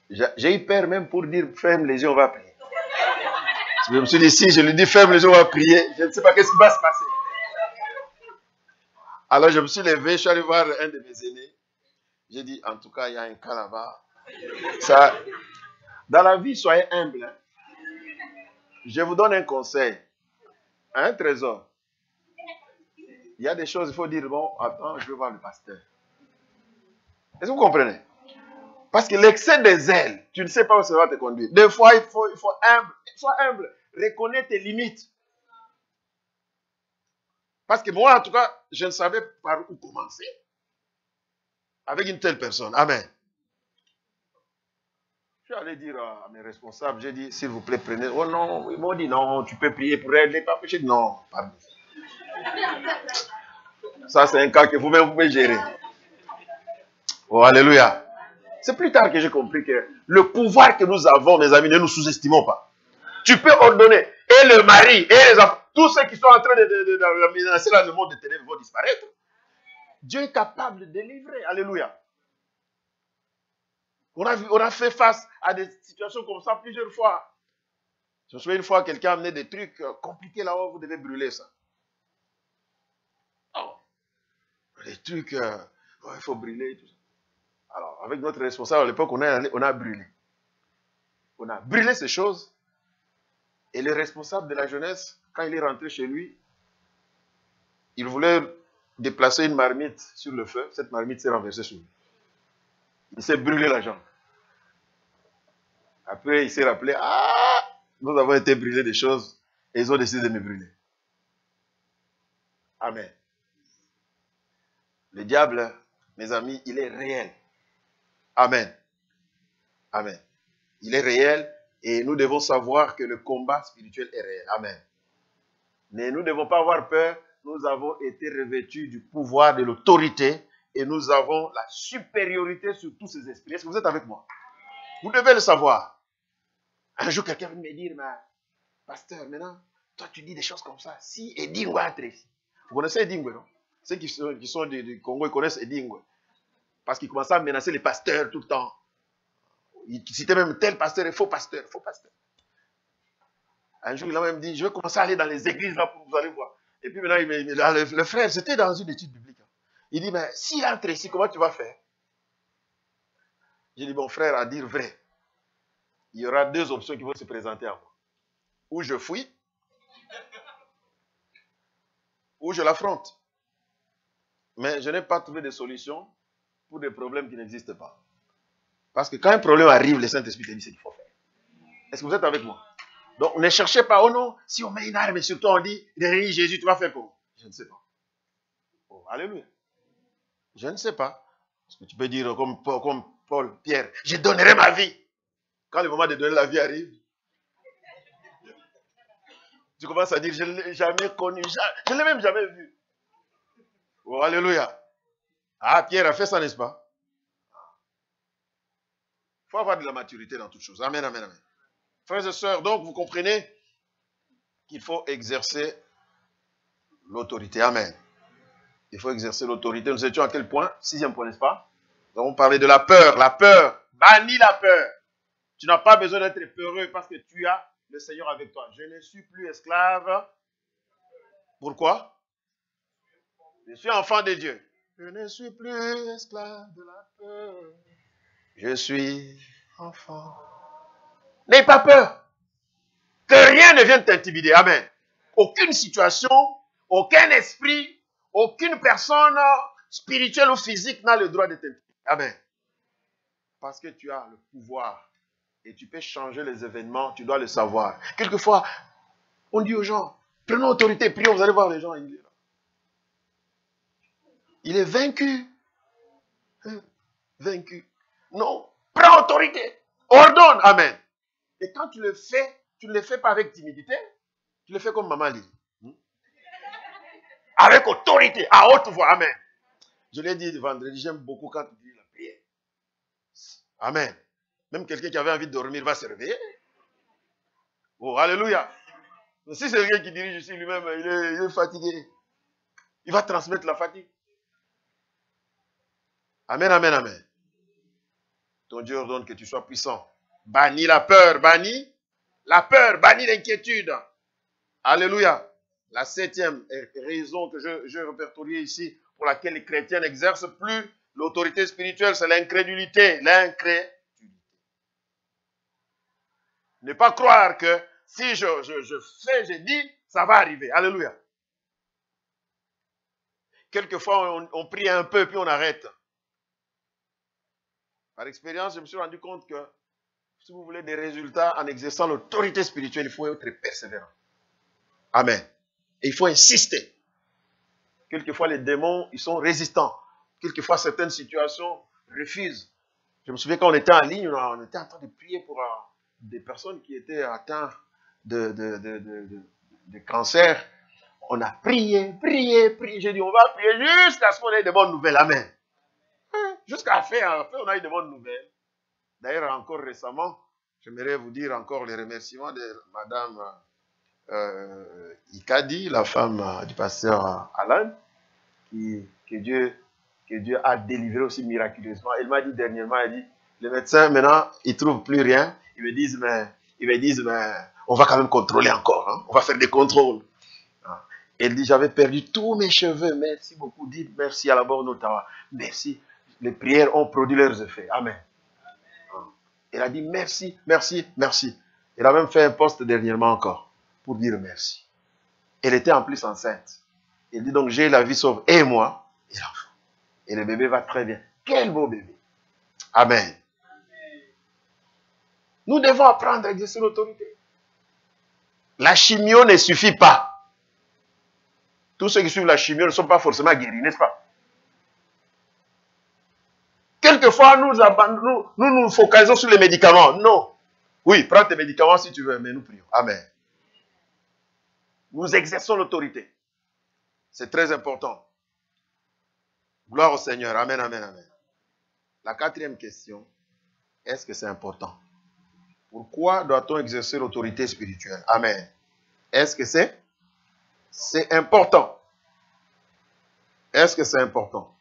J'ai eu peur même pour dire ferme les yeux, on va prier. Je me suis dit si je lui dis ferme les yeux, on va prier, je ne sais pas qu'est-ce qui va se passer. Alors je me suis levé, je suis allé voir un de mes aînés. J'ai dit en tout cas il y a un cas là-bas. Ça, dans la vie, soyez humble. Hein. Je vous donne un conseil, un trésor. Il y a des choses, il faut dire, bon, attends, je vais voir le pasteur. Est-ce que vous comprenez? Parce que l'excès des ailes, tu ne sais pas où ça va te conduire. Des fois, il faut humble. Sois humble. Reconnais tes limites. Parce que moi, en tout cas, je ne savais par où commencer. Avec une telle personne. Amen. Je suis allé dire à mes responsables, j'ai dit, s'il vous plaît, prenez. Oh non, ils m'ont dit, non, tu peux prier pour elle. J'ai dit, non, pardon. Ça, c'est un cas que vous-même pouvez gérer. Oh, alléluia. C'est plus tard que j'ai compris que le pouvoir que nous avons, mes amis, ne nous sous-estimons pas. Tu peux ordonner, et le mari, et les enfants, tous ceux qui sont en train de menacer dans le monde de ténèbres vont disparaître. Dieu est capable de délivrer. Alléluia. On a fait face à des situations comme ça plusieurs fois. Je me souviens une fois, quelqu'un a amené des trucs compliqués là-haut, vous devez brûler ça. Oh, les trucs, il faut brûler, tout ça. Alors, avec notre responsable à l'époque, on a brûlé. On a brûlé ces choses. Et le responsable de la jeunesse, quand il est rentré chez lui, il voulait déplacer une marmite sur le feu. Cette marmite s'est renversée sur lui. Il s'est brûlé la jambe. Après, il s'est rappelé, nous avons été brûlés des choses et ils ont décidé de me brûler. Amen. Le diable, mes amis, il est réel. Amen. Amen. Il est réel et nous devons savoir que le combat spirituel est réel. Amen. Mais nous ne devons pas avoir peur. Nous avons été revêtus du pouvoir, de l'autorité et nous avons la supériorité sur tous ces esprits. Est-ce que vous êtes avec moi? Vous devez le savoir. Un jour, quelqu'un vient me dire, mais pasteur, maintenant, toi tu dis des choses comme ça. Si Edingwe entre ici. Vous connaissez Edingwe, non? Ceux qui sont du Congo, ils connaissent Edingwe. Parce qu'il commençait à menacer les pasteurs tout le temps. Il citait même tel pasteur et faux pasteur, faux pasteur. Un jour, il a même dit, je vais commencer à aller dans les églises là pour vous aller voir. Et puis maintenant, le frère, c'était dans une étude biblique. Il dit, mais s'il entre ici, comment tu vas faire? J'ai dit, bon frère, à dire vrai, il y aura deux options qui vont se présenter à moi. Ou je fuis, ou je l'affronte. Mais je n'ai pas trouvé de solution pour des problèmes qui n'existent pas. Parce que quand un problème arrive, le Saint-Esprit te dit ce qu'il faut faire. Est-ce que vous êtes avec moi? Donc ne cherchez pas, oh non, si on met une arme et surtout on dit, derrière Jésus, tu vas faire quoi? Je ne sais pas. Oh, alléluia. Je ne sais pas. Parce que tu peux dire comme Paul, Pierre, je donnerai ma vie. Quand le moment de donner la vie arrive, tu commences à dire, je ne l'ai jamais connu, je ne l'ai même jamais vu. Oh, alléluia. Ah, Pierre a fait ça, n'est-ce pas? Il faut avoir de la maturité dans toutes choses. Amen, amen, amen. Frères et sœurs, donc vous comprenez qu'il faut exercer l'autorité. Amen. Il faut exercer l'autorité. Nous étions à quel point? 6e point, n'est-ce pas? Nous avons parlé de la peur Bannis la peur. Tu n'as pas besoin d'être peureux parce que tu as le Seigneur avec toi. Je ne suis plus esclave. Pourquoi? Je suis enfant de Dieu. Je ne suis plus esclave de la peur. Je suis enfant. N'aie pas peur. Que rien ne vienne t'intimider. Amen. Aucune situation, aucun esprit, aucune personne spirituelle ou physique n'a le droit de t'intimider. Amen. Parce que tu as le pouvoir et tu peux changer les événements, tu dois le savoir. Quelquefois, on dit aux gens, prenons autorité, prions, vous allez voir les gens, il est vaincu. Vaincu. Non, prends autorité, ordonne, amen. Et quand tu le fais, tu ne le fais pas avec timidité, tu le fais comme Maman Lee. Avec autorité, à haute voix, amen. Je l'ai dit vendredi, j'aime beaucoup quand tu dis la prière. Amen. Même quelqu'un qui avait envie de dormir va se réveiller. Oh, alléluia. Mais si c'est quelqu'un qui dirige ici lui-même, il est fatigué. Il va transmettre la fatigue. Amen, amen, amen. Ton Dieu ordonne que tu sois puissant. Bannis la peur, bannis l'inquiétude. Alléluia. La 7e raison que je répertorie ici, pour laquelle les chrétiens n'exercent plus l'autorité spirituelle, c'est l'incrédulité. L'incrédulité. Ne pas croire que si je dis, ça va arriver. Alléluia. Quelquefois, on prie un peu, puis on arrête. Par expérience, je me suis rendu compte que si vous voulez des résultats en exerçant l'autorité spirituelle, il faut être persévérant. Amen. Et il faut insister. Quelquefois, les démons, ils sont résistants. Quelquefois, certaines situations refusent. Je me souviens quand on était en ligne, on était en train de prier pour des personnes qui étaient atteintes de cancer. On a prié. J'ai dit, on va prier jusqu'à ce qu'on ait de bonnes nouvelles. Amen. Jusqu'à la fin, on a eu de bonnes nouvelles. D'ailleurs, encore récemment, j'aimerais vous dire encore les remerciements de Madame Ikadi, la femme du pasteur Alan, que Dieu a délivré aussi miraculeusement. Elle m'a dit dernièrement, elle dit, les médecins maintenant, ils ne trouvent plus rien. Ils me disent, mais on va quand même contrôler encore. Hein? On va faire des contrôles. Elle dit, j'avais perdu tous mes cheveux. Merci beaucoup. Dites merci à la bonne Ottawa. Merci. Les prières ont produit leurs effets. Amen. Elle a dit merci. Elle a même fait un post dernièrement encore pour dire merci. Elle était en plus enceinte. Elle dit donc j'ai la vie sauve et moi et l'enfant. Et le bébé va très bien. Quel beau bébé. Amen. Nous devons apprendre à exercer l'autorité. La chimio ne suffit pas. Tous ceux qui suivent la chimio ne sont pas forcément guéris, n'est-ce pas? Quelquefois, nous focalisons sur les médicaments. Non. Oui, prends tes médicaments si tu veux, mais nous prions. Amen. Nous exerçons l'autorité. C'est très important. Gloire au Seigneur. Amen, amen, amen. La 4e question, est-ce que c'est important? Pourquoi doit-on exercer l'autorité spirituelle? Amen. Est-ce que c'est important? Est-ce que c'est important?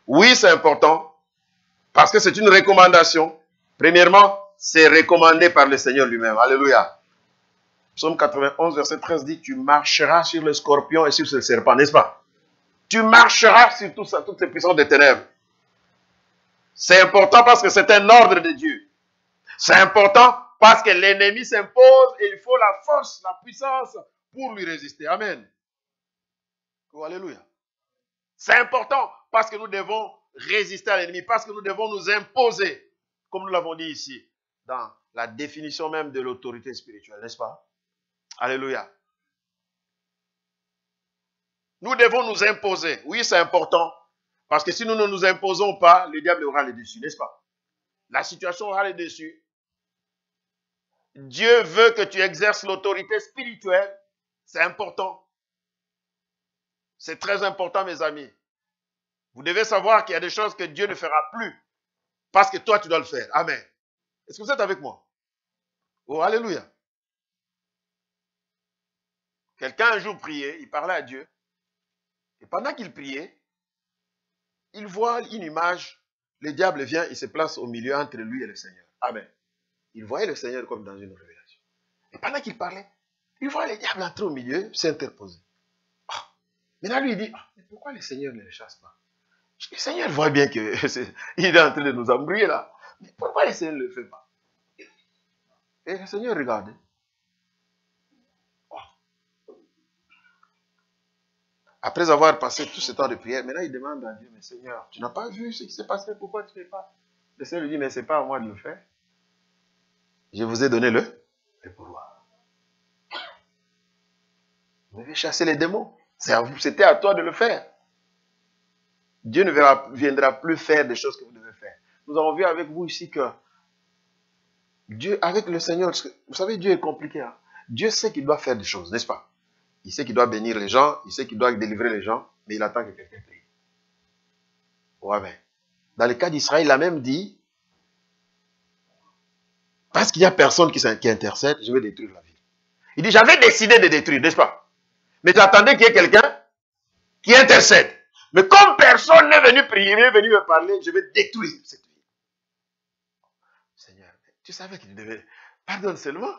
Oui, c'est important. Parce que c'est une recommandation. Premièrement, c'est recommandé par le Seigneur lui-même. Alléluia. Psaume 91, verset 13 dit, tu marcheras sur le scorpion et sur ce serpent, n'est-ce pas? Tu marcheras sur tout ça, toutes les puissances des ténèbres. C'est important parce que c'est un ordre de Dieu. C'est important parce que l'ennemi s'impose et il faut la force, la puissance pour lui résister. Amen. Oh, alléluia. C'est important parce que nous devons résister à l'ennemi, parce que nous devons nous imposer, comme nous l'avons dit ici, dans la définition même de l'autorité spirituelle, n'est-ce pas? Alléluia. Nous devons nous imposer. Oui, c'est important. Parce que si nous ne nous imposons pas, le diable aura le dessus, n'est-ce pas? La situation aura le dessus. Dieu veut que tu exerces l'autorité spirituelle. C'est important. C'est très important, mes amis. Vous devez savoir qu'il y a des choses que Dieu ne fera plus. Parce que toi, tu dois le faire. Amen. Est-ce que vous êtes avec moi? Oh, alléluia. Quelqu'un un jour priait, il parlait à Dieu. Et pendant qu'il priait, il voit une image le diable vient, il se place au milieu entre lui et le Seigneur. Amen. Il voyait le Seigneur comme dans une révélation. Et pendant qu'il parlait, il voit le diable entrer au milieu, s'interposer. Maintenant, lui, il dit, mais pourquoi le Seigneur ne le chasse pas? Le Seigneur voit bien qu'il est en train de nous embrouiller là. Mais pourquoi le Seigneur ne le fait pas? Et le Seigneur regarde. Après avoir passé tout ce temps de prière, maintenant il demande à Dieu, mais Seigneur, tu n'as pas vu ce qui s'est passé, pourquoi tu ne fais pas? Le Seigneur lui dit, mais ce n'est pas à moi de le faire. Je vous ai donné le pouvoir. Vous devez chasser les démons. C'était à toi de le faire. Dieu ne viendra plus faire des choses que vous devez faire. Nous avons vu avec vous ici que Dieu, avec le Seigneur, vous savez, Dieu est compliqué. Hein? Dieu sait qu'il doit faire des choses, n'est-ce pas? Il sait qu'il doit bénir les gens, il sait qu'il doit délivrer les gens, mais il attend que quelqu'un prie. Ouais, mais dans le cas d'Israël, il a même dit, parce qu'il n'y a personne qui intercède, je vais détruire la ville. Il dit, j'avais décidé de détruire, n'est-ce pas? Mais j'attendais qu'il y ait quelqu'un qui intercède. Mais comme personne n'est venu prier, n'est venu me parler, je vais détruire cette ville. Seigneur, tu savais qu'il devait... Pardonne seulement.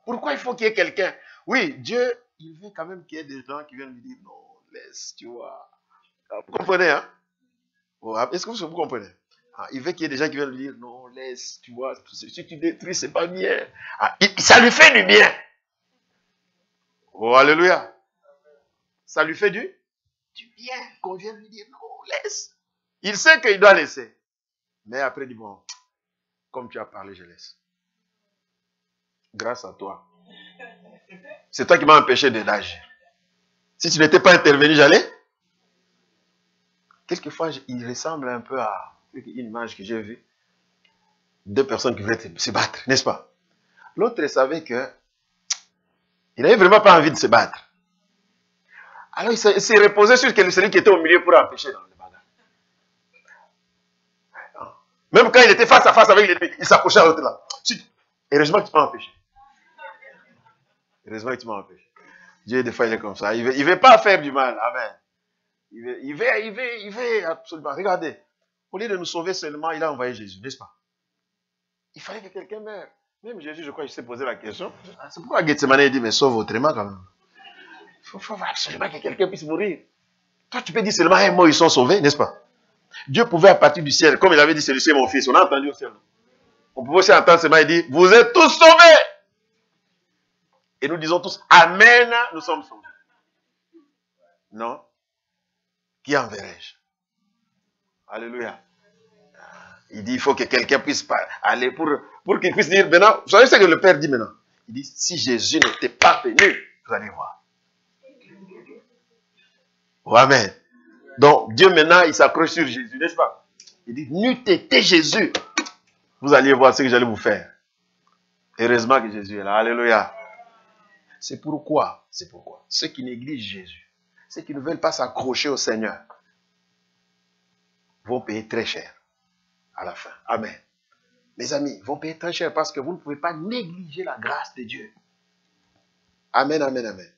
Pourquoi il faut qu'il y ait quelqu'un? Oui, Dieu, il veut quand même qu'il y ait des gens qui viennent lui dire, non, laisse, tu vois. Vous comprenez, hein? Est-ce que vous comprenez? Il veut qu'il y ait des gens qui viennent lui dire, non, laisse, tu vois, si tu détruis, c'est pas bien. Ça lui fait du bien. Oh, alléluia. Ça lui fait du bien qu'on vienne lui dire, non, laisse. Il sait qu'il doit laisser. Mais après, il dit, bon, comme tu as parlé, je laisse. Grâce à toi. C'est toi qui m'as empêché d'agir. Si tu n'étais pas intervenu, j'allais. Quelquefois, il ressemble un peu à une image que j'ai vue. Deux personnes qui voulaient se battre, n'est-ce pas? L'autre savait que il n'avait vraiment pas envie de se battre. Alors il s'est reposé sur celui qui était au milieu pour empêcher dans le bagarre. Même quand il était face à face avec l'ennemi, il s'approchait à l'autre là. Heureusement que tu m'as empêché. Heureusement que tu m'as empêché. Dieu, des fois, il est comme ça. Il ne veut pas faire du mal. Amen. Il veut absolument. Regardez. Au lieu de nous sauver seulement, il a envoyé Jésus, n'est-ce pas? Il fallait que quelqu'un meure. Même Jésus, je crois, il s'est posé la question. C'est pourquoi Gethsemane dit, mais sauve autrement quand même. Il faut absolument que quelqu'un puisse mourir. Toi, tu peux dire seulement un mot, ils sont sauvés, n'est-ce pas? Dieu pouvait à partir du ciel, comme il avait dit, celui-ci est mon fils. On a entendu au ciel. On pouvait aussi entendre seulement, il dit, vous êtes tous sauvés. Et nous disons tous, Amen, nous sommes sauvés. Non? Qui enverrai-je? Alléluia. Il dit, il faut que quelqu'un puisse aller pour qu'il puisse dire, maintenant, vous savez ce que le Père dit maintenant? Il dit, si Jésus n'était pas venu, vous allez voir. Oh, amen. Donc, Dieu maintenant, il s'accroche sur Jésus, n'est-ce pas? Il dit, n'eût été Jésus, vous alliez voir ce que j'allais vous faire. Heureusement que Jésus est là. Alléluia. C'est pourquoi, ceux qui négligent Jésus, ceux qui ne veulent pas s'accrocher au Seigneur, vont payer très cher à la fin. Amen. Mes amis, vont payer très cher parce que vous ne pouvez pas négliger la grâce de Dieu. Amen, amen, amen.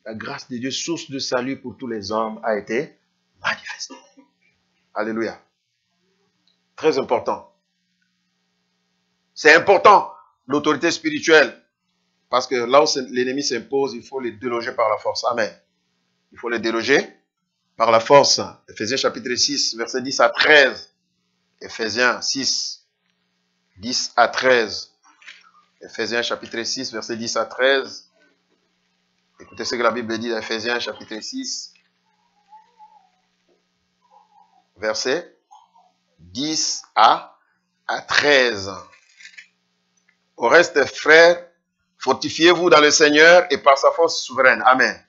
La grâce de Dieu, source de salut pour tous les hommes, a été manifestée. Alléluia. Très important. C'est important, l'autorité spirituelle. Parce que là où l'ennemi s'impose, il faut les déloger par la force. Amen. Il faut les déloger par la force. Ephésiens chapitre 6, versets 10 à 13. Ephésiens 6, 10 à 13. Ephésiens chapitre 6, versets 10 à 13. Écoutez ce que la Bible dit dans Ephésiens chapitre 6, versets 10 à 13. Au reste, frères, fortifiez-vous dans le Seigneur et par sa force souveraine. Amen.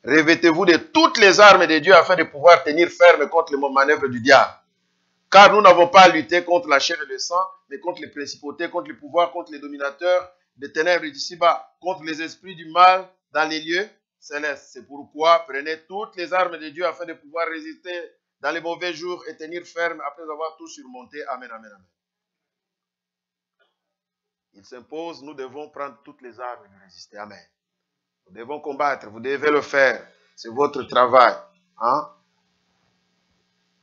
Revêtez-vous de toutes les armes de Dieu afin de pouvoir tenir ferme contre les manœuvres du diable. Car nous n'avons pas à lutter contre la chair et le sang, mais contre les principautés, contre les pouvoirs, contre les dominateurs des ténèbres d'ici-bas, contre les esprits du mal dans les lieux célestes. C'est pourquoi prenez toutes les armes de Dieu afin de pouvoir résister dans les mauvais jours et tenir ferme après avoir tout surmonté. Amen, amen, amen. Il s'impose, nous devons prendre toutes les armes et résister. Amen. Nous devons combattre, vous devez le faire. C'est votre travail. Hein?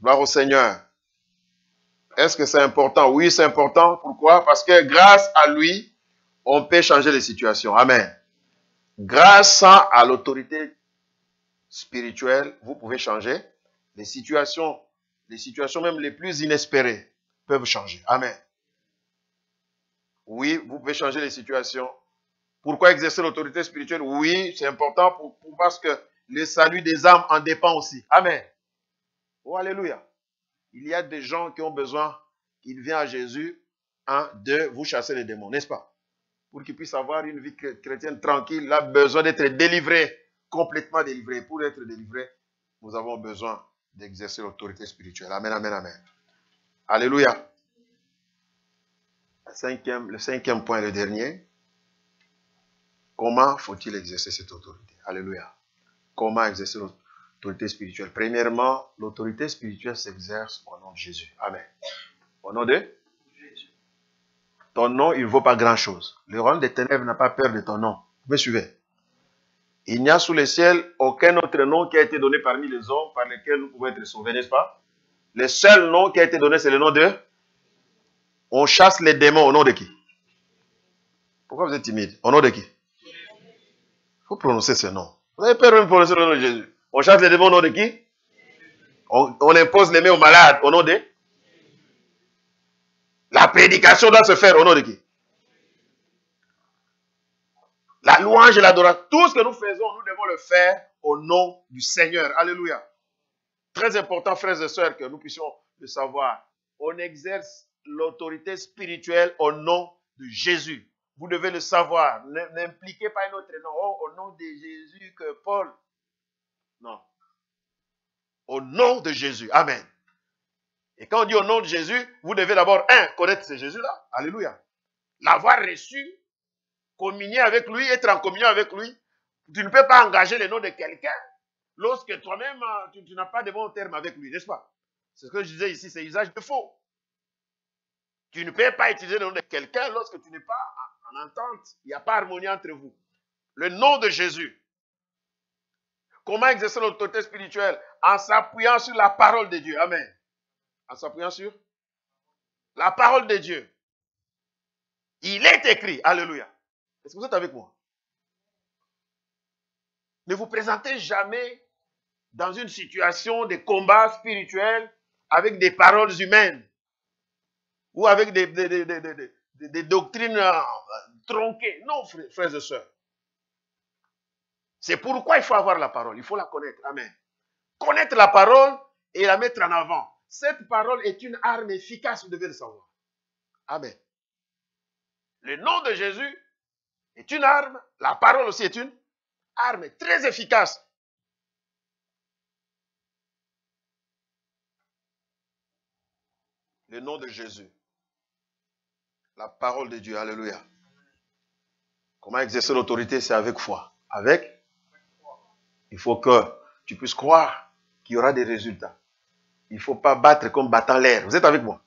Gloire au Seigneur. Est-ce que c'est important? Oui, c'est important. Pourquoi? Parce que grâce à lui, on peut changer les situations. Amen. Grâce à l'autorité spirituelle, vous pouvez changer les situations même les plus inespérées peuvent changer. Amen. Oui, vous pouvez changer les situations. Pourquoi exercer l'autorité spirituelle? Oui, c'est important parce que le salut des âmes en dépend aussi. Amen. Oh, alléluia. Il y a des gens qui ont besoin qu'ils viennent à Jésus, de vous chasser les démons, n'est-ce pas? Pour qu'ils puissent avoir une vie chrétienne tranquille, il a besoin d'être délivré, complètement délivré. Pour être délivré, nous avons besoin d'exercer l'autorité spirituelle. Amen, amen, amen. Alléluia. Le cinquième point, le dernier. Comment faut-il exercer cette autorité? Alléluia. Comment exercer l'autorité spirituelle? Premièrement, l'autorité spirituelle s'exerce au nom de Jésus. Amen. Au nom de Jésus. Ton nom, il ne vaut pas grand-chose. Le royaume des ténèbres n'a pas peur de ton nom. Vous me suivez? Il n'y a sous le ciel aucun autre nom qui a été donné parmi les hommes par lesquels nous pouvons être sauvés, n'est-ce pas? Le seul nom qui a été donné, c'est le nom de... On chasse les démons au nom de qui? Pourquoi vous êtes timide? Au nom de qui? Il faut prononcer ce nom. Vous avez peur de prononcer le nom de Jésus. On chasse les démons au nom de qui? On impose les mains aux malades au nom de... La prédication doit se faire au nom de qui? La louange et l'adoration. Tout ce que nous faisons, nous devons le faire au nom du Seigneur. Alléluia. Très important, frères et sœurs, que nous puissions le savoir. On exerce l'autorité spirituelle au nom de Jésus. Vous devez le savoir. N'impliquez pas un autre nom. Oh, au nom de Jésus que Paul. Non. Au nom de Jésus. Amen. Et quand on dit au nom de Jésus, vous devez d'abord, connaître ce Jésus-là. Alléluia. L'avoir reçu, communier avec lui, être en communion avec lui. Tu ne peux pas engager le nom de quelqu'un lorsque toi-même, tu n'as pas de bon terme avec lui, n'est-ce pas? C'est ce que je disais ici, c'est usage de faux. Tu ne peux pas utiliser le nom de quelqu'un lorsque tu n'es pas en entente. Il n'y a pas harmonie entre vous. Le nom de Jésus. Comment exercer l'autorité spirituelle? En s'appuyant sur la parole de Dieu. Amen. En s'appuyant sur la parole de Dieu. Il est écrit. Alléluia. Est-ce que vous êtes avec moi? Ne vous présentez jamais dans une situation de combat spirituel avec des paroles humaines ou avec des doctrines tronquées. Non, frères et sœurs. C'est pourquoi il faut avoir la parole. Il faut la connaître. Amen. Connaître la parole et la mettre en avant. Cette parole est une arme efficace, vous devez le savoir. Amen. Le nom de Jésus est une arme. La parole aussi est une arme très efficace. Le nom de Jésus. La parole de Dieu. Alléluia. Comment exercer l'autorité? C'est avec foi. Avec? Il faut que tu puisses croire qu'il y aura des résultats. Il ne faut pas battre comme battant l'air. Vous êtes avec moi?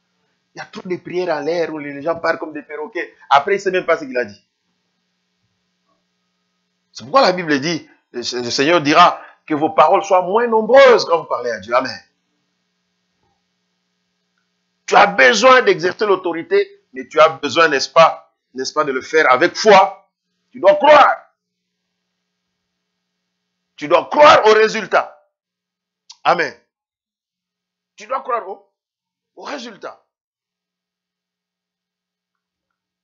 Il y a trop de prières en l'air où les gens parlent comme des perroquets. Après, il ne sait même pas ce qu'il a dit. C'est pourquoi la Bible dit, le Seigneur dira que vos paroles soient moins nombreuses quand vous parlez à Dieu. Amen. Tu as besoin d'exercer l'autorité, mais tu as besoin, n'est-ce pas, de le faire avec foi. Tu dois croire. Tu dois croire au résultat. Amen. Tu dois croire au résultat.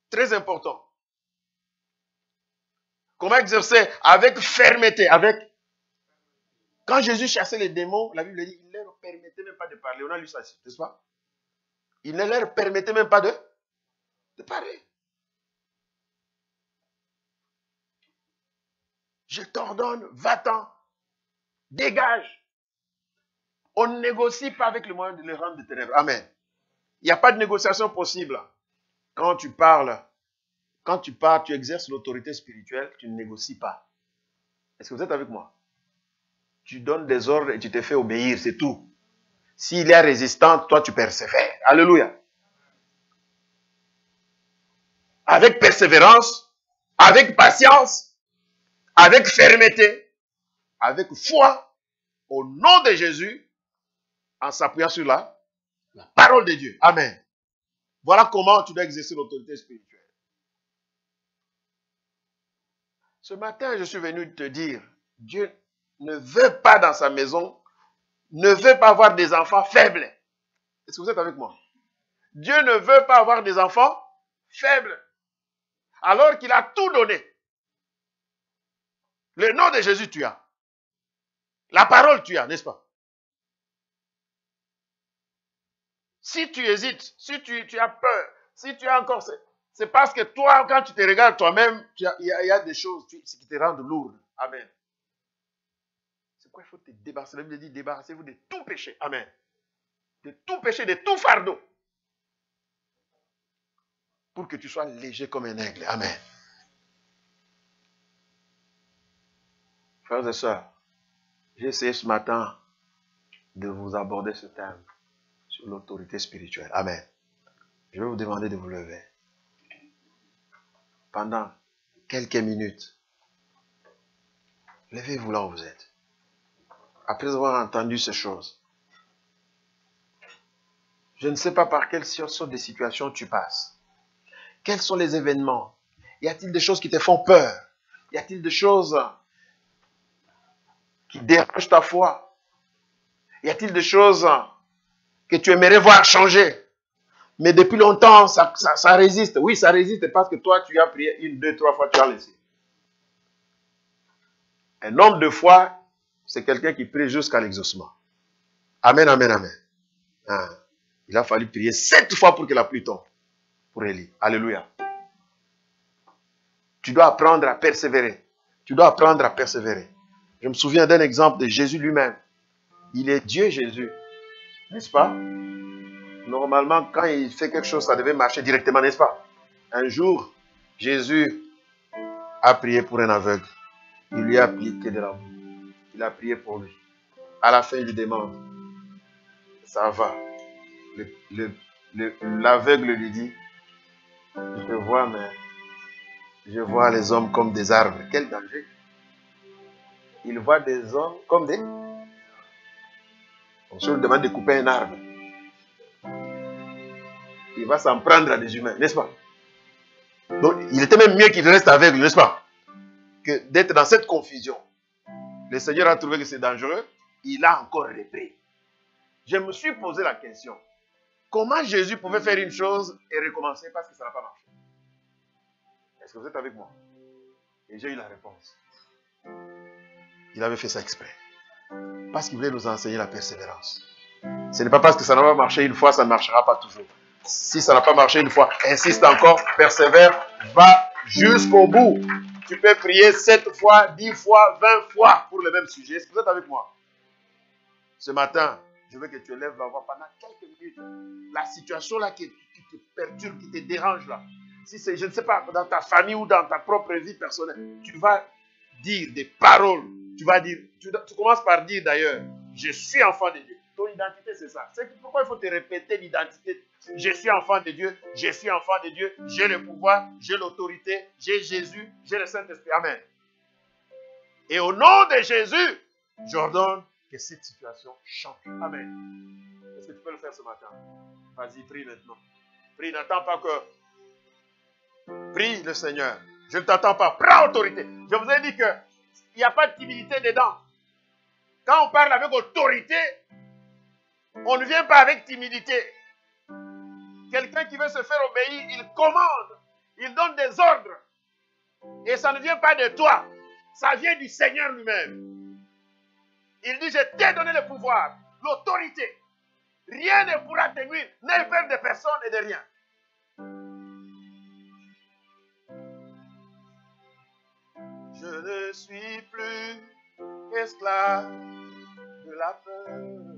Très important. Comment exercer? Avec fermeté, Quand Jésus chassait les démons, la Bible dit, il ne leur permettait même pas de parler. On a lu ça ici, n'est-ce pas? Il ne leur permettait même pas de parler. Je t'ordonne, va-t'en, dégage. On ne négocie pas avec le moyen de les rendre de ténèbres. Amen. Il n'y a pas de négociation possible. Quand tu parles, tu exerces l'autorité spirituelle, tu ne négocies pas. Est-ce que vous êtes avec moi? Tu donnes des ordres et tu te fais obéir, c'est tout. S'il y a résistance, toi tu persévères. Alléluia. Avec persévérance, avec patience, avec fermeté, avec foi, au nom de Jésus, en s'appuyant sur la La parole de Dieu. Amen. Voilà comment tu dois exercer l'autorité spirituelle. Ce matin, je suis venu te dire, Dieu ne veut pas dans sa maison, ne veut pas avoir des enfants faibles. Est-ce que vous êtes avec moi? Dieu ne veut pas avoir des enfants faibles. Alors qu'il a tout donné. Le nom de Jésus, tu as. La parole, tu as, n'est-ce pas? Si tu hésites, si tu as peur, si tu as encore... C'est parce que toi, quand tu te regardes toi-même, il y a des choses qui te rendent lourdes. Amen. C'est pourquoi il faut te débarrasser. La Bible dit, débarrassez-vous de tout péché. Amen. De tout péché, de tout fardeau. Pour que tu sois léger comme un aigle. Amen. Frères et sœurs, j'ai essayé ce matin de vous aborder ce thème sur l'autorité spirituelle. Amen. Je vais vous demander de vous lever. Pendant quelques minutes, levez-vous là où vous êtes. Après avoir entendu ces choses, je ne sais pas par quelle sorte de situation tu passes. Quels sont les événements? Y a-t-il des choses qui te font peur? Y a-t-il des choses qui dérangent ta foi? Y a-t-il des choses que tu aimerais voir changer? Mais depuis longtemps, ça résiste. Oui, ça résiste parce que toi, tu as prié 1, 2, 3 fois, tu as laissé. Un homme de foi, c'est quelqu'un qui prie jusqu'à l'exaucement. Amen, amen, amen. Ah. Il a fallu prier 7 fois pour que la pluie tombe. Pour Élie. Alléluia. Tu dois apprendre à persévérer. Tu dois apprendre à persévérer. Je me souviens d'un exemple de Jésus lui-même. Il est Dieu Jésus. N'est-ce pas? Normalement, quand il fait quelque chose, ça devait marcher directement, n'est-ce pas? Un jour, Jésus a prié pour un aveugle. Il lui a appliqué de l'amour. Il a prié pour lui. À la fin, il lui demande, ça va. L'aveugle lui dit, je te vois, mais je vois les hommes comme des arbres. Quel danger! Il voit des hommes comme des... On se lui demande de couper un arbre. Il va s'en prendre à des humains, n'est-ce pas? Donc, il était même mieux qu'il reste aveugle, n'est-ce pas? Que d'être dans cette confusion. Le Seigneur a trouvé que c'est dangereux. Il a encore repris. Je me suis posé la question. Comment Jésus pouvait faire une chose et recommencer parce que ça n'a pas marché? Est-ce que vous êtes avec moi? Et j'ai eu la réponse. Il avait fait ça exprès. Parce qu'il voulait nous enseigner la persévérance. Ce n'est pas parce que ça n'a pas marché une fois, ça ne marchera pas toujours. Si ça n'a pas marché une fois, insiste encore, persévère, va jusqu'au bout. Tu peux prier 7 fois, 10 fois, 20 fois pour le même sujet. Est-ce que vous êtes avec moi? Ce matin, je veux que tu élèves la voix pendant quelques minutes. La situation là qui te perturbe, qui te dérange là. Si c'est, je ne sais pas, dans ta famille ou dans ta propre vie personnelle, tu vas dire des paroles. Tu vas dire, tu commences par dire d'ailleurs, je suis enfant de Dieu. Ton identité, c'est ça. C'est pourquoi il faut te répéter l'identité. Je suis enfant de Dieu, je suis enfant de Dieu, j'ai le pouvoir, j'ai l'autorité, j'ai Jésus, j'ai le Saint-Esprit. Amen. Et au nom de Jésus, j'ordonne que cette situation change. Amen. Est-ce que tu peux le faire ce matin? Vas-y, prie maintenant. Prie, n'attends pas que... Prie le Seigneur. Je ne t'attends pas. Prends autorité. Je vous ai dit qu'il n'y a pas de timidité dedans. Quand on parle avec autorité, on ne vient pas avec timidité. Quelqu'un qui veut se faire obéir, il commande. Il donne des ordres. Et ça ne vient pas de toi. Ça vient du Seigneur lui-même. Il dit, je t'ai donné le pouvoir, l'autorité. Rien ne pourra te nuire. N'aie peur de personne et de rien. Je ne suis plus esclave de la peur.